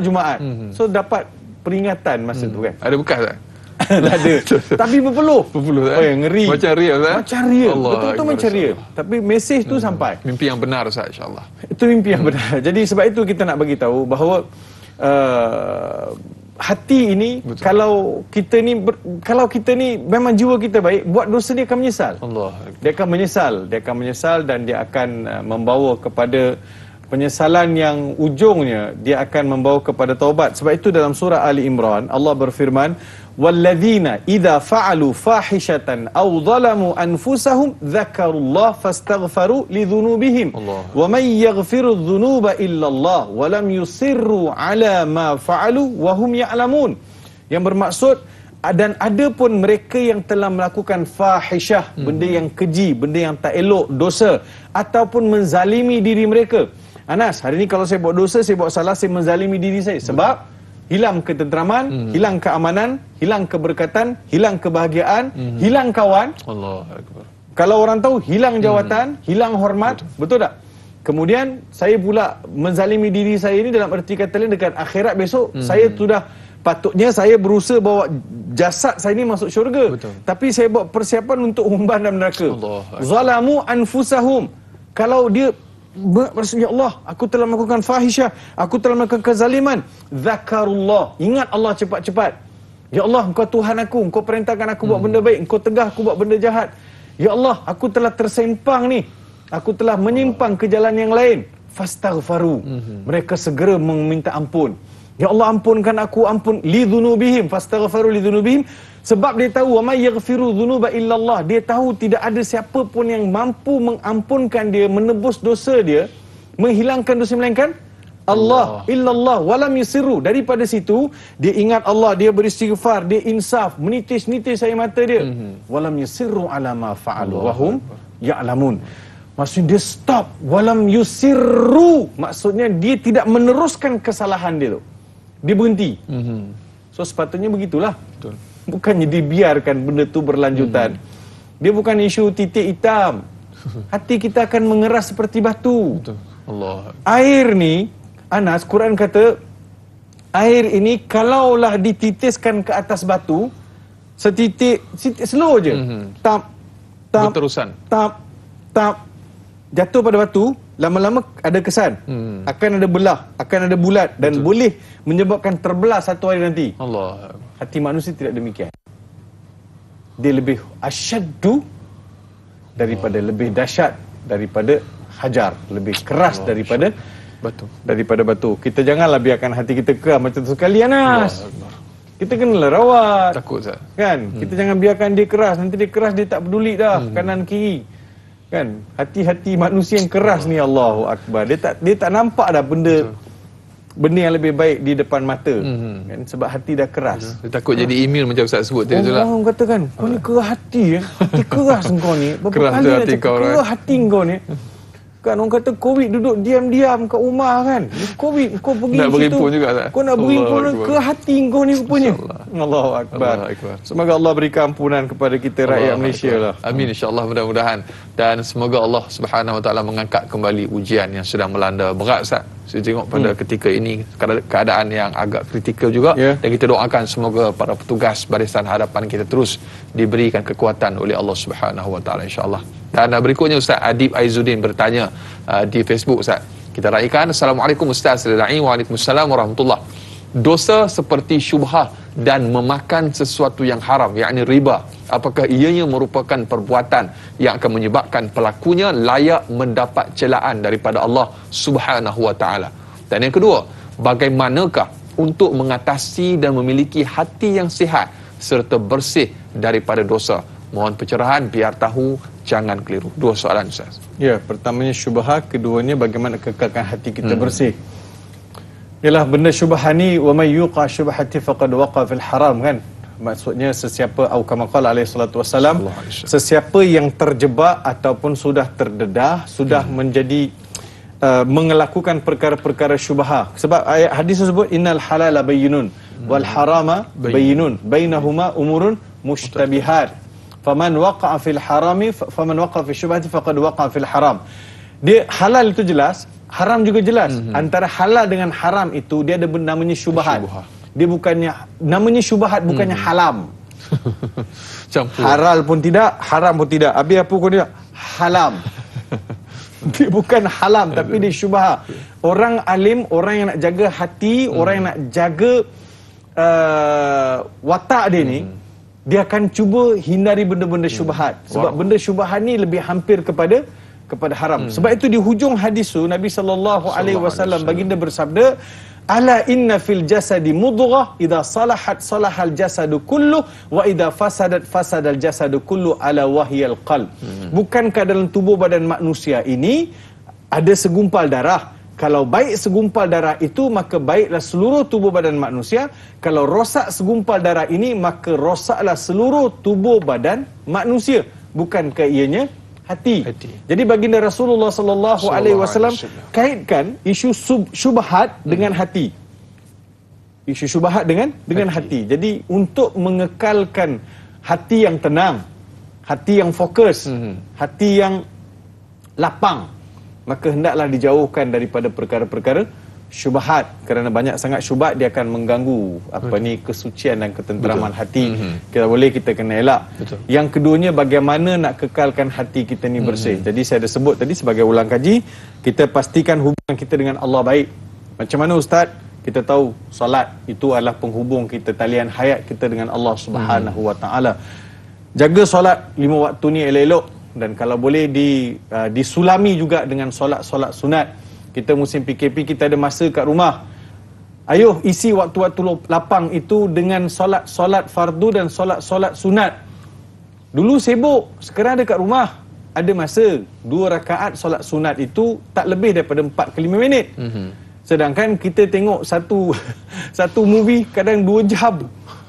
Speaker 2: Jumaat. So dapat peringatan masa tu kan.
Speaker 1: Ada bekas tak?
Speaker 2: Tak ada. Tapi berpeluh. Oh, yang ngeri.
Speaker 1: Macam real kan?
Speaker 2: Macam real. Betul-betul macam real. Tapi mesej tu sampai.
Speaker 1: Mimpi yang benar Ustaz, insya-Allah.
Speaker 2: Itu mimpi yang benar. Jadi sebab itu kita nak bagi tahu bahawa hati ini, kalau kita ni memang jiwa kita baik, buat dosa dia akan menyesal. Dia akan menyesal dan dia akan membawa kepada penyesalan yang ujungnya dia akan membawa kepada taubat. Sebab itu dalam surah Ali Imran Allah berfirman, walladzina idza fa'alu fahishatan aw zalamu anfusahum dzakarullaha fastaghfaru lidhunubihim wa may yaghfiru dzunuba illallah wa lam yusirru ala ma fa'alu wa hum ya'lamun. Yang bermaksud, dan ada pun mereka yang telah melakukan fahishah, benda yang keji, benda yang tak elok, dosa, ataupun menzalimi diri mereka. Anas, hari ni kalau saya buat dosa, saya buat salah, saya menzalimi diri saya. Sebab hilang ketenteraman, hilang keamanan, hilang keberkatan, hilang kebahagiaan, hilang kawan. Kalau orang tahu, hilang jawatan, hilang hormat. Betul tak? Kemudian saya pula menzalimi diri saya ini dalam arti kata lain, dekat akhirat besok saya sudah patutnya saya berusaha bawa jasad saya ini masuk syurga. Tapi saya buat persiapan untuk umban dalam neraka. Zalamu anfusahum. Kalau dia ya Allah, aku telah melakukan fahisyah, aku telah melakukan kezaliman, zakarullah, ingat Allah cepat-cepat. Ya Allah, Engkau Tuhan aku, Engkau perintahkan aku buat benda baik, Engkau tegah aku buat benda jahat. Ya Allah, aku telah tersempang ni, aku telah menyimpang ke jalan yang lain. Fastaghfaru, mereka segera meminta ampun. Ya Allah, ampunkan aku, ampun lidzunubihim, fastaghfaru lidzunubihim. Sebab dia tahu, wa may yaghfiru dzunuba illallah, dia tahu tidak ada siapa pun yang mampu mengampunkan dia, menebus dosa dia, menghilangkan dosa melainkan Allah. Illallah walam yusirru. Daripada situ dia ingat Allah, dia beristighfar, dia insaf, menitis-nitis air mata dia. Walam yusirru ala ma fa'alu wa hum ya'lamun. Maksudnya dia stop. Walam yusirru, maksudnya dia tidak meneruskan kesalahan dia tu. Dia berhenti. So sepatutnya begitulah. Betul. Bukannya dibiarkan benda tu berlanjutan. Dia bukan isu titik hitam. Hati kita akan mengeras seperti batu. Betul. Allah. Air ni, Anas, Quran kata, air ini kalaulah dititiskan ke atas batu, setitik slow je. Tap,
Speaker 1: berterusan.
Speaker 2: Tap, jatuh pada batu, lama-lama ada kesan. Akan ada belah, akan ada bulat, dan boleh menyebabkan terbelah satu hari nanti. Allah. Hati manusia tidak demikian. Dia lebih asyaddu daripada, lebih dahsyat daripada hajar, lebih keras daripada batu. Kita janganlah biarkan hati kita keras macam tu sekali, Anas. Kita kenalah rawat.
Speaker 1: Takut Ustaz.
Speaker 2: Kan? Kita jangan biarkan dia keras. Nanti dia keras, dia tak peduli dah kanan kiri. Kan? Hati-hati manusia yang keras ni, Allahu Akbar. Dia tak nampak dah benda yang lebih baik di depan mata. Kan? Sebab hati dah keras.
Speaker 1: Dia takut jadi immune macam Ustaz sebut tadi tu lah.
Speaker 2: Orang kata kan, kau ni keras hati. Hati keras engkau ni. Berapa
Speaker 1: keras
Speaker 2: kali nak
Speaker 1: hati
Speaker 2: cakap, keras hati engkau ni. Kan orang kata COVID duduk diam-diam kat rumah kan. COVID kau pergi
Speaker 1: nak
Speaker 2: situ.
Speaker 1: berimpun juga tak?
Speaker 2: Kau nak berimpun ke hati kau ni rupanya. Allahu Akbar. Semoga Allah berikan ampunan kepada kita rakyat Malaysia lah.
Speaker 1: Amin, insya-Allah, mudah-mudahan. Dan semoga Allah Subhanahu Wa Taala mengangkat kembali ujian yang sedang melanda berat Ustaz. Saya tengok pada ketika ini keadaan yang agak kritikal juga, dan kita doakan semoga para petugas barisan hadapan kita terus diberikan kekuatan oleh Allah Subhanahu Wa Taala, insya-Allah. Dan berikutnya Ustaz Adib Aizuddin bertanya di Facebook Ustaz. Kita raikan. Assalamualaikum Ustaz Al-Da'i. Waalaikumsalam warahmatullahi. Dosa seperti syubhah dan memakan sesuatu yang haram, yakni riba, apakah ianya merupakan perbuatan yang akan menyebabkan pelakunya layak mendapat celaan daripada Allah Subhanahu Wa Taala? Dan yang kedua, bagaimanakah untuk mengatasi dan memiliki hati yang sihat serta bersih daripada dosa. Mohon pencerahan biar tahu, jangan keliru. Dua soalan Ustaz.
Speaker 2: Ya, pertamanya syubhat, keduanya bagaimana kekalkan hati kita bersih. Yalah, benda syubhat ni wa may yuqa syubhati faqad waqa fil haram, kan? Maksudnya sesiapa, atau kama qala alaihi salatu wasalam, sesiapa yang terjebak ataupun sudah terdedah, sudah menjadi melakukan perkara-perkara syubhat. Sebab ayat hadis tersebut, innal halala bayyinun wal harama bayyinun bainahuma umurun mushtabihat faman waqa'a fil harami faman waqa'a fi syubhati faqad waqa'a fil haram. Dia halal itu jelas, haram juga jelas. Antara halal dengan haram itu dia ada benda namanya syubhat. Dia bukannya namanya syubhat, bukannya halam. Halal pun tidak, haram pun tidak. Habis apa pun tidak, halam. Dia bukan halam, tapi dia syubhat. Orang alim, orang yang nak jaga hati, orang yang nak jaga watak dia ni, dia akan cuba hindari benda-benda syubhat. Sebab benda syubhat ni lebih hampir kepada haram. Sebab itu di hujung hadis tu Nabi SAW baginda bersabda, ala inna fil jasadi mudghah idza salahat salahal jasadu kullu wa idza fasadat fasadal jasadu kullu ala wahyal qalb. Bukankah dalam tubuh badan manusia ini ada segumpal darah? Kalau baik segumpal darah itu, maka baiklah seluruh tubuh badan manusia. Kalau rosak segumpal darah ini, maka rosaklah seluruh tubuh badan manusia. Bukankah ianya hati? Jadi baginda Rasulullah SAW kaitkan isu syubhat dengan hati. Isu syubhat dengan hati. Jadi untuk mengekalkan hati yang tenang, hati yang fokus, hati yang lapang, maka hendaklah dijauhkan daripada perkara-perkara syubhat, kerana banyak sangat syubhat dia akan mengganggu kesucian dan ketenteraman hati. Kita kena elak. Yang keduanya, bagaimana nak kekalkan hati kita ni bersih. Jadi saya ada sebut tadi sebagai ulang kaji, kita pastikan hubungan kita dengan Allah baik. Macam mana Ustaz? Kita tahu solat itu adalah penghubung kita, talian hayat kita dengan Allah Subhanahu Wa Taala. Jaga solat 5 waktu ni elok-elok, dan kalau boleh disulami juga dengan solat-solat sunat. Kita musim PKP, kita ada masa kat rumah. Ayuh isi waktu-waktu lapang itu dengan solat fardu dan solat sunat. Dulu sibuk, sekarang ada kat rumah, ada masa. 2 rakaat solat sunat itu tak lebih daripada 4 ke 5 minit. Sedangkan kita tengok satu movie kadang 2 jam.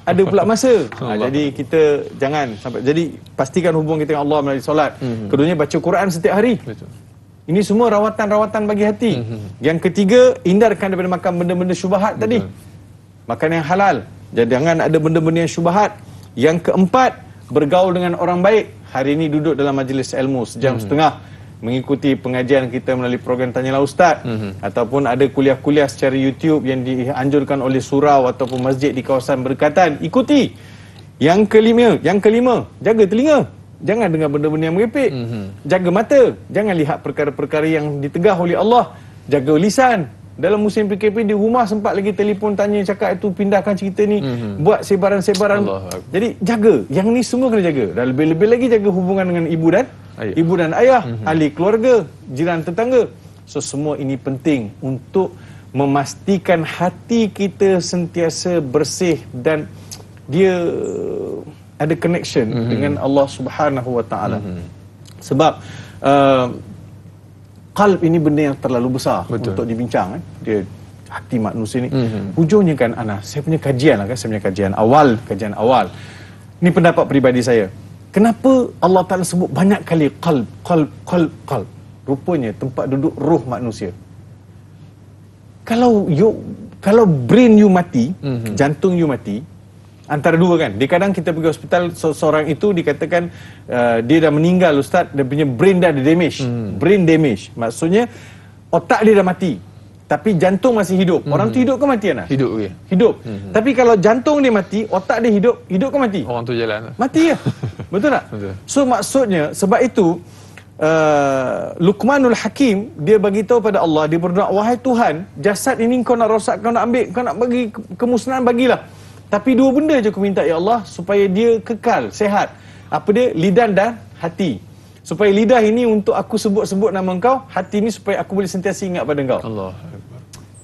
Speaker 2: Ada pula masa. Jadi kita jangan sampai. Jadi pastikan hubungan kita dengan Allah melalui solat. Keduanya, baca Quran setiap hari. Ini semua rawatan-rawatan bagi hati. Yang ketiga, hindarkan daripada makan benda-benda syubhat tadi. Makan yang halal. Jadi jangan ada benda-benda yang syubhat. Yang keempat, bergaul dengan orang baik. Hari ini duduk dalam majlis ilmu sejam setengah, mengikuti pengajian kita melalui program Tanyalah Ustaz, ataupun ada kuliah-kuliah secara YouTube yang dianjurkan oleh surau ataupun masjid di kawasan berdekatan, ikuti. Yang kelima, jaga telinga. Jangan dengar benda-benda yang merepek. Jaga mata. Jangan lihat perkara-perkara yang ditegah oleh Allah. Jaga lisan. Dalam musim PKP di rumah sempat lagi telefon tanya, cakap itu pindahkan cerita ni, buat sebaran-sebaran. Jadi jaga. Yang ni semua kena jaga. Dan lebih-lebih lagi jaga hubungan dengan ibu dan ayah, ahli keluarga, jiran tetangga. So semua ini penting untuk memastikan hati kita sentiasa bersih dan dia ada connection dengan Allah Subhanahu Wa Taala. Sebab qalb ini benda yang terlalu besar untuk dibincang, kan? Dia hati manusia ni. Hujungnya kan saya punya kajian kajian awal. Ini pendapat peribadi saya. Kenapa Allah Ta'ala sebut banyak kali qalb? Rupanya tempat duduk roh manusia. Kalau brain you mati, jantung you mati, antara dua kan. Kadang kita pergi hospital, seorang itu dikatakan dia dah meninggal Ustaz, dia punya brain dah ada damage. Brain damage. Maksudnya otak dia dah mati, tapi jantung masih hidup. Orang tu hidup ke mati, Anas?
Speaker 1: Hidup ke?
Speaker 2: Hidup. Tapi kalau jantung dia mati, otak dia hidup ke mati?
Speaker 1: Orang tu jalan.
Speaker 2: Mati ya. Betul tak? Betul. So maksudnya, sebab itu Luqmanul Hakim, dia bagi tahu pada Allah, dia berdoa, wahai Tuhan, jasad ini kau nak rosak, kau nak ambil, kau nak bagi kemusnahan, bagilah. Tapi 2 benda je aku minta, ya Allah, supaya dia kekal, sehat. Apa dia? Lidah dan hati. Supaya lidah ini untuk aku sebut-sebut nama engkau, hati ini supaya aku boleh sentiasa ingat pada engkau. Allah.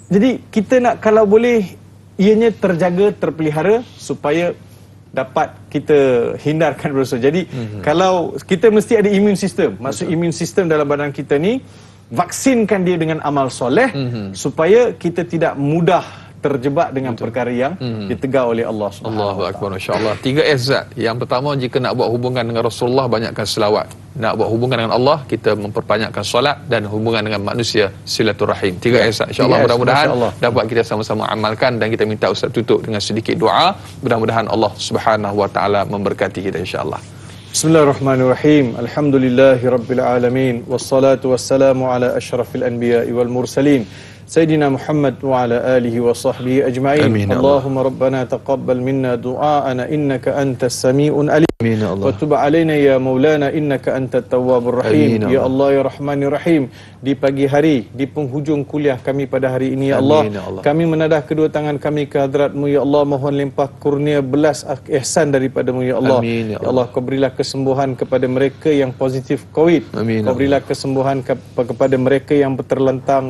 Speaker 2: Jadi kita nak, kalau boleh, ianya terjaga, terpelihara, supaya dapat kita hindarkan dosa. Jadi kalau kita mesti ada immune system, maksud immune system dalam badan kita ni, vaksinkan dia dengan amal soleh supaya kita tidak mudah terjebak dengan perkara yang ditegar oleh Allah Subhanahu
Speaker 1: Allahu Akbar, masya-Allah. 3S Zat. Yang pertama, jika nak buat hubungan dengan Rasulullah, banyakkan selawat. Nak buat hubungan dengan Allah, kita memperbanyakkan solat, dan hubungan dengan manusia, silaturahim. 3S Zat. Insya-Allah, mudah-mudahan dapat kita sama-sama amalkan, dan kita minta Ustaz tutup dengan sedikit doa. Mudah-mudahan Allah Subhanahu wa taala memberkati kita, insya-Allah.
Speaker 2: Bismillahirrahmanirrahim. Alhamdulillahirabbil alamin, wassalatu wassalamu ala asyrafil anbiya'i wal mursalin. Sayyidina Muhammad wa ala alihi wa sahbihi ajma'in.
Speaker 1: Amin.
Speaker 2: Allahumma rabbana taqabbal minna du'aana innaka antas sami'un alim.
Speaker 1: Amin ya Allah.
Speaker 2: Wa tub alaina ya maulana innaka antat tawwabur rahim.
Speaker 1: Amin,
Speaker 2: Ya Allah ya Rahmanir Rahim. Di pagi hari, di penghujung kuliah kami pada hari ini ya Allah,
Speaker 1: Amin, ya Allah.
Speaker 2: kami menadah kedua tangan kami ke hadrat-Mu ya Allah, mohon limpah kurnia belas ihsan daripada-Mu ya Allah.
Speaker 1: Amin, ya
Speaker 2: Ya Allah, Kau berilah kesembuhan kepada mereka yang positif COVID.
Speaker 1: Amin,
Speaker 2: Kau
Speaker 1: ya
Speaker 2: berilah kesembuhan kepada mereka yang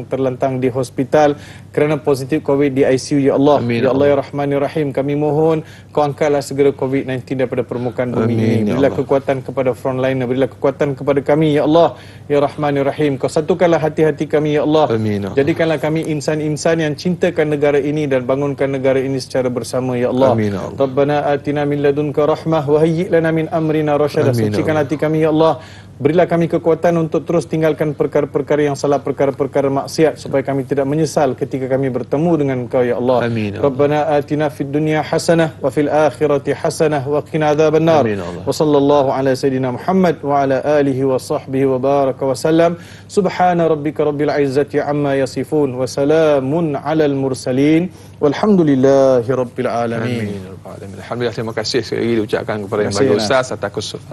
Speaker 2: terlentang di hospital kerana positif COVID di ICU ya Allah.
Speaker 1: Amin,
Speaker 2: Ya Allah ya Rahmanir Rahim, kami mohon Kau angkatlah segera COVID-19 daripada permukaan bumi
Speaker 1: Amin,
Speaker 2: ini.
Speaker 1: ya
Speaker 2: Berilah
Speaker 1: Allah.
Speaker 2: kekuatan kepada frontliner, berilah kekuatan kepada kami ya Allah ya Rahmanir Rahim. Kau satukanlah hati-hati kami ya Allah.
Speaker 1: Amin, ya Allah.
Speaker 2: Jadikanlah kami insan-insan yang cintakan negara ini dan bangunkan negara ini secara bersama ya Allah.
Speaker 1: Amin, ya Allah.
Speaker 2: Rabbana atina min ladunka rahmah wa hayyi' lana min amrina rasyada.
Speaker 1: Amin, ya
Speaker 2: Sucikan
Speaker 1: Allah.
Speaker 2: hati kami ya Allah. Berilah kami kekuatan untuk terus tinggalkan perkara-perkara yang salah, perkara-perkara maksiat, supaya kami tidak menyesal ketika kami bertemu dengan Engkau ya Allah.
Speaker 1: Amin, ya Allah.
Speaker 2: Rabbana atina fid dunya hasanah wa fil akhirati hasanah wa qina adzabannar.
Speaker 1: Amin, ya Allah.
Speaker 2: Wa sallallahu ala sayidina Muhammad wa ala alihi wa sahbihi wa baraka wa sallam. Subhana rabbika rabbil izzati amma yasifun wa salamun alal mursalin walhamdulillahi rabbil alamin.
Speaker 1: Amin. Alhamdulillah, terima kasih sekali lagi diucapkan kepada Yang
Speaker 2: Terima
Speaker 1: Bahagia
Speaker 2: kasih,
Speaker 1: Ustaz atas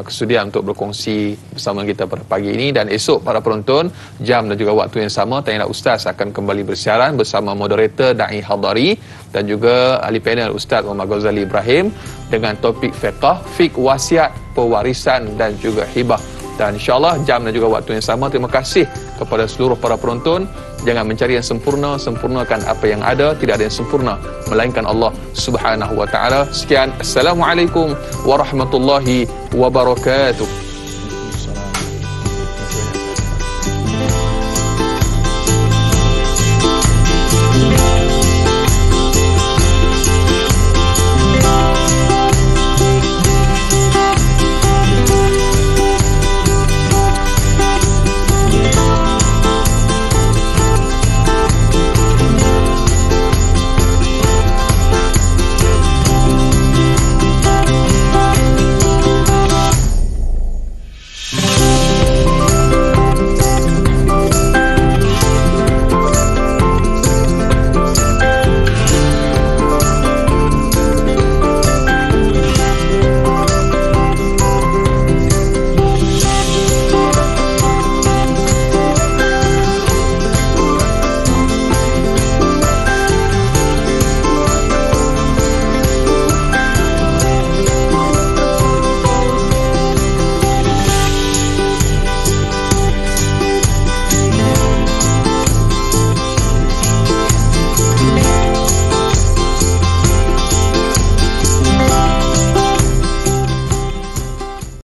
Speaker 1: kesudian untuk berkongsi bersama kita pada pagi ini. Dan esok para penonton, jam dan juga waktu yang sama, Tanya Ustaz akan kembali bersiaran bersama moderator Da'i Hadari dan juga ahli panel Ustaz Muhammad Ghazali Ibrahim dengan topik fiqh, wasiat, pewarisan dan juga hibah. Dan insyaAllah jam dan juga waktu yang sama. Terima kasih kepada seluruh para penonton. Jangan mencari yang sempurna, sempurnakan apa yang ada. Tidak ada yang sempurna melainkan Allah Subhanahu wa taala. Sekian, assalamualaikum warahmatullahi wabarakatuh.